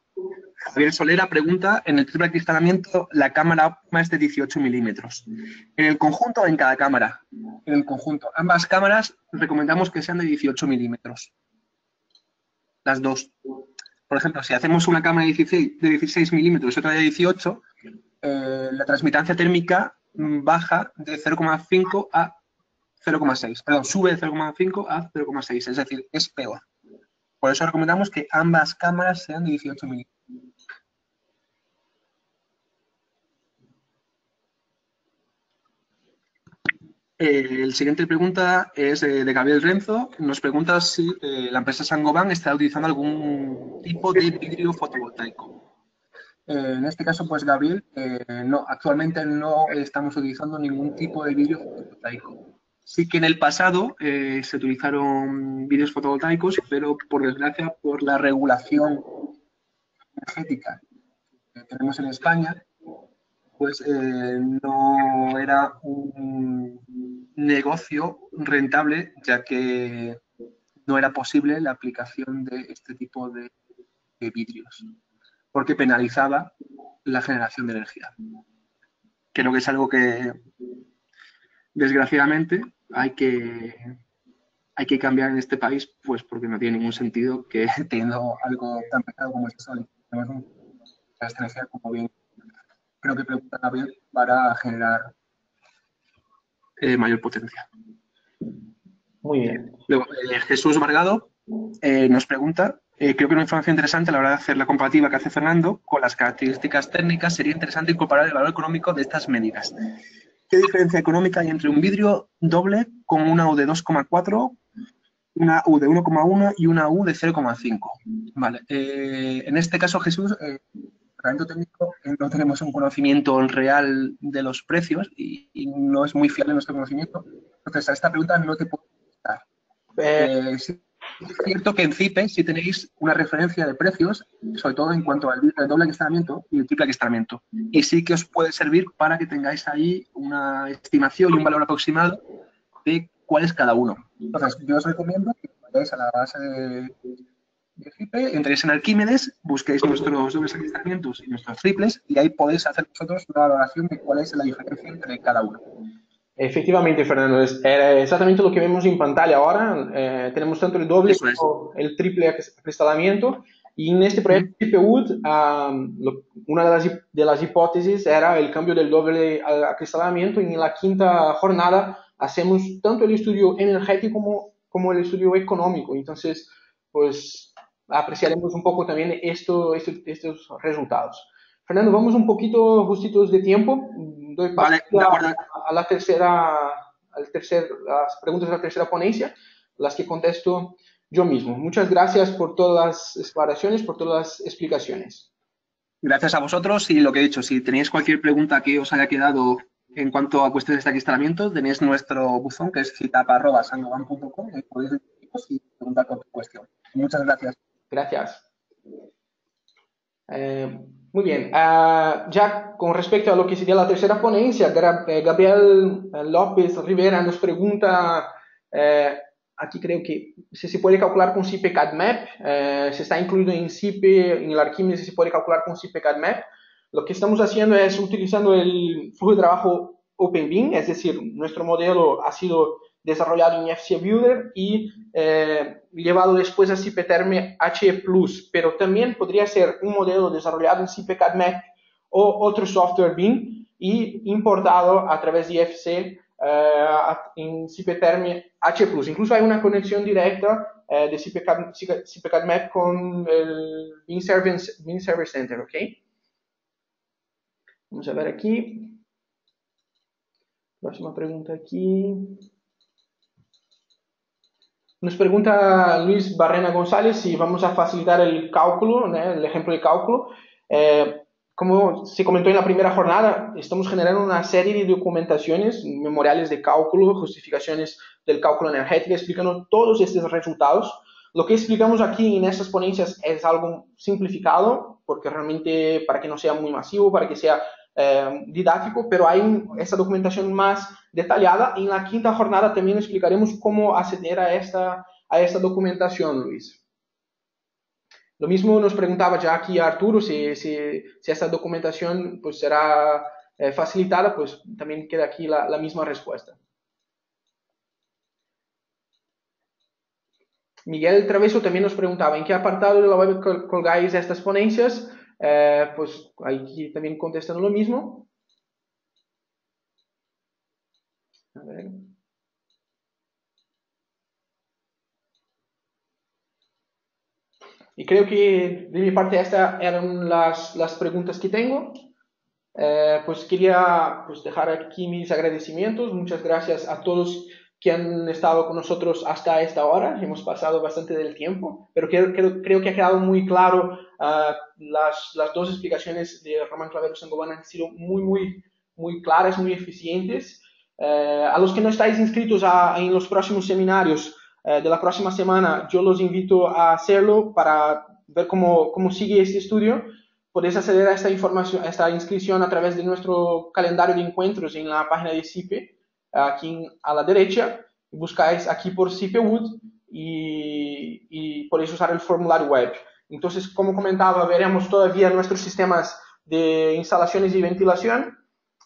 Javier Solera pregunta, en el triple acristalamiento la cámara óptima es de 18 milímetros. ¿En el conjunto o en cada cámara? En el conjunto. Ambas cámaras recomendamos que sean de 18 milímetros. Las dos. Por ejemplo, si hacemos una cámara de 16 milímetros y otra de 18, la transmitancia térmica baja de 0,5 a 0,6. Perdón, sube de 0,5 a 0,6, es decir, es peor. Por eso recomendamos que ambas cámaras sean de 18 milímetros. El siguiente pregunta es de Gabriel Renzo. Nos pregunta si la empresa Saint-Gobain está utilizando algún tipo de vidrio fotovoltaico. En este caso, pues Gabriel, no, actualmente no estamos utilizando ningún tipo de vidrio fotovoltaico. Sí que en el pasado se utilizaron vidrios fotovoltaicos, pero por desgracia, por la regulación energética que tenemos en España, pues no era un negocio rentable, ya que no era posible la aplicación de este tipo de vidrios, porque penalizaba la generación de energía. Creo que es algo que, desgraciadamente, hay que cambiar en este país, pues porque no tiene ningún sentido que teniendo algo tan pesado como este sol, tenemos esta energía como bien creo que pregunta bien para generar mayor potencia. Muy bien. Luego, Jesús Margado nos pregunta, creo que una información interesante a la hora de hacer la comparativa que hace Fernando con las características técnicas, sería interesante incorporar el valor económico de estas medidas. ¿Qué diferencia económica hay entre un vidrio doble con una U de 2,4, una U de 1,1 y una U de 0,5? Vale. En este caso, Jesús, departamento técnico no tenemos un conocimiento real de los precios y no es muy fiable nuestro conocimiento. Entonces, a esta pregunta no te puedo contestar. Sí, es cierto que en CIPE sí tenéis una referencia de precios, sobre todo en cuanto al doble acristalamiento y el triple acristalamiento. Y sí que os puede servir para que tengáis ahí una estimación y un valor aproximado de cuál es cada uno. Entonces, yo os recomiendo que vayáis a la base de CIPE, entréis en Arquímedes, busquéis nuestros dobles acristalamientos y nuestros triples y ahí podéis hacer vosotros una valoración de cuál es la diferencia entre cada uno. Efectivamente, Fernando, es exactamente lo que vemos en pantalla ahora. Tenemos tanto el doble como el triple acristalamiento. Y en este proyecto de CIPE-UD, una de las hipótesis era el cambio del doble acristalamiento. Y en la quinta jornada hacemos tanto el estudio energético como el estudio económico. Entonces, pues apreciaremos un poco también estos resultados. Fernando, vamos un poquito justitos de tiempo. Doy paso Vale, de acuerdo. a las preguntas de la tercera ponencia, las que contesto yo mismo. Muchas gracias por todas las aclaraciones, por todas las explicaciones. Gracias a vosotros y lo que he dicho, si tenéis cualquier pregunta que os haya quedado en cuanto a cuestiones de instalamiento, tenéis nuestro buzón que es citap@sangoban.com y podéis escribirnos y preguntar cualquier cuestión. Muchas gracias. Gracias. Muy bien. Ya con respecto a lo que sería la tercera ponencia, Gabriel López Rivera nos pregunta, aquí creo que si se puede calcular con CIPE-CADMAP, si está incluido en CIPE, en el Arquímedes, si se puede calcular con CIPE-CADMAP. Lo que estamos haciendo es utilizando el flujo de trabajo OpenBeam, es decir, nuestro modelo ha sido desarrollado en FCA Builder y llevado después a CIPE-Term HE+, pero también podría ser un modelo desarrollado en CIPE-CADMAP o otro software BIM y importado a través de IFC en CIPE-Term HE+. Incluso hay una conexión directa de CIPE-CADMAP con el BIM Server Center, ¿ok? Vamos a ver aquí. Próxima pregunta aquí. Nos pregunta Luis Barrena González si vamos a facilitar el cálculo, ¿no? El ejemplo de cálculo. Como se comentó en la primera jornada, estamos generando una serie de documentaciones, memoriales de cálculo, justificaciones del cálculo energético, explicando todos estos resultados. Lo que explicamos aquí en estas ponencias es algo simplificado, porque realmente para que no sea muy masivo, para que sea didáctico, pero hay esta documentación más detallada. En la quinta jornada también explicaremos cómo acceder a esta documentación, Luis. Lo mismo nos preguntaba ya aquí Arturo si esta documentación pues, será facilitada, pues también queda aquí la misma respuesta. Miguel Traveso también nos preguntaba en qué apartado de la web colgáis estas ponencias. Pues aquí también contestando lo mismo. A ver. Y creo que de mi parte estas eran las preguntas que tengo. Pues quería pues, dejar aquí mis agradecimientos. Muchas gracias a todos que han estado con nosotros hasta esta hora. Hemos pasado bastante del tiempo, pero creo que ha quedado muy claro. Las dos explicaciones de Román Clavero Sangoban han sido muy claras, muy eficientes. A los que no estáis inscritos en los próximos seminarios de la próxima semana, yo los invito a hacerlo para ver cómo sigue este estudio. Podéis acceder a esta información, a esta inscripción a través de nuestro calendario de encuentros en la página de CIPE, aquí a la derecha. Buscáis aquí por CIPE Wood y podéis usar el formulario web. Entonces, como comentaba, veremos todavía nuestros sistemas de instalaciones y ventilación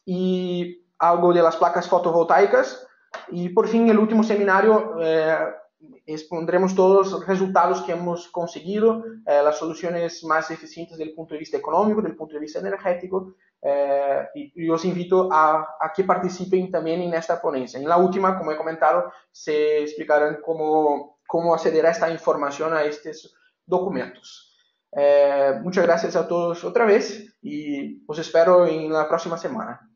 y algo de las placas fotovoltaicas. Y por fin, el último seminario, expondremos todos los resultados que hemos conseguido, las soluciones más eficientes desde el punto de vista económico, desde el punto de vista energético, y os invito a que participen también en esta ponencia. En la última, como he comentado, se explicarán cómo acceder a esta información, a estos documentos. Muchas gracias a todos otra vez y os espero en la próxima semana.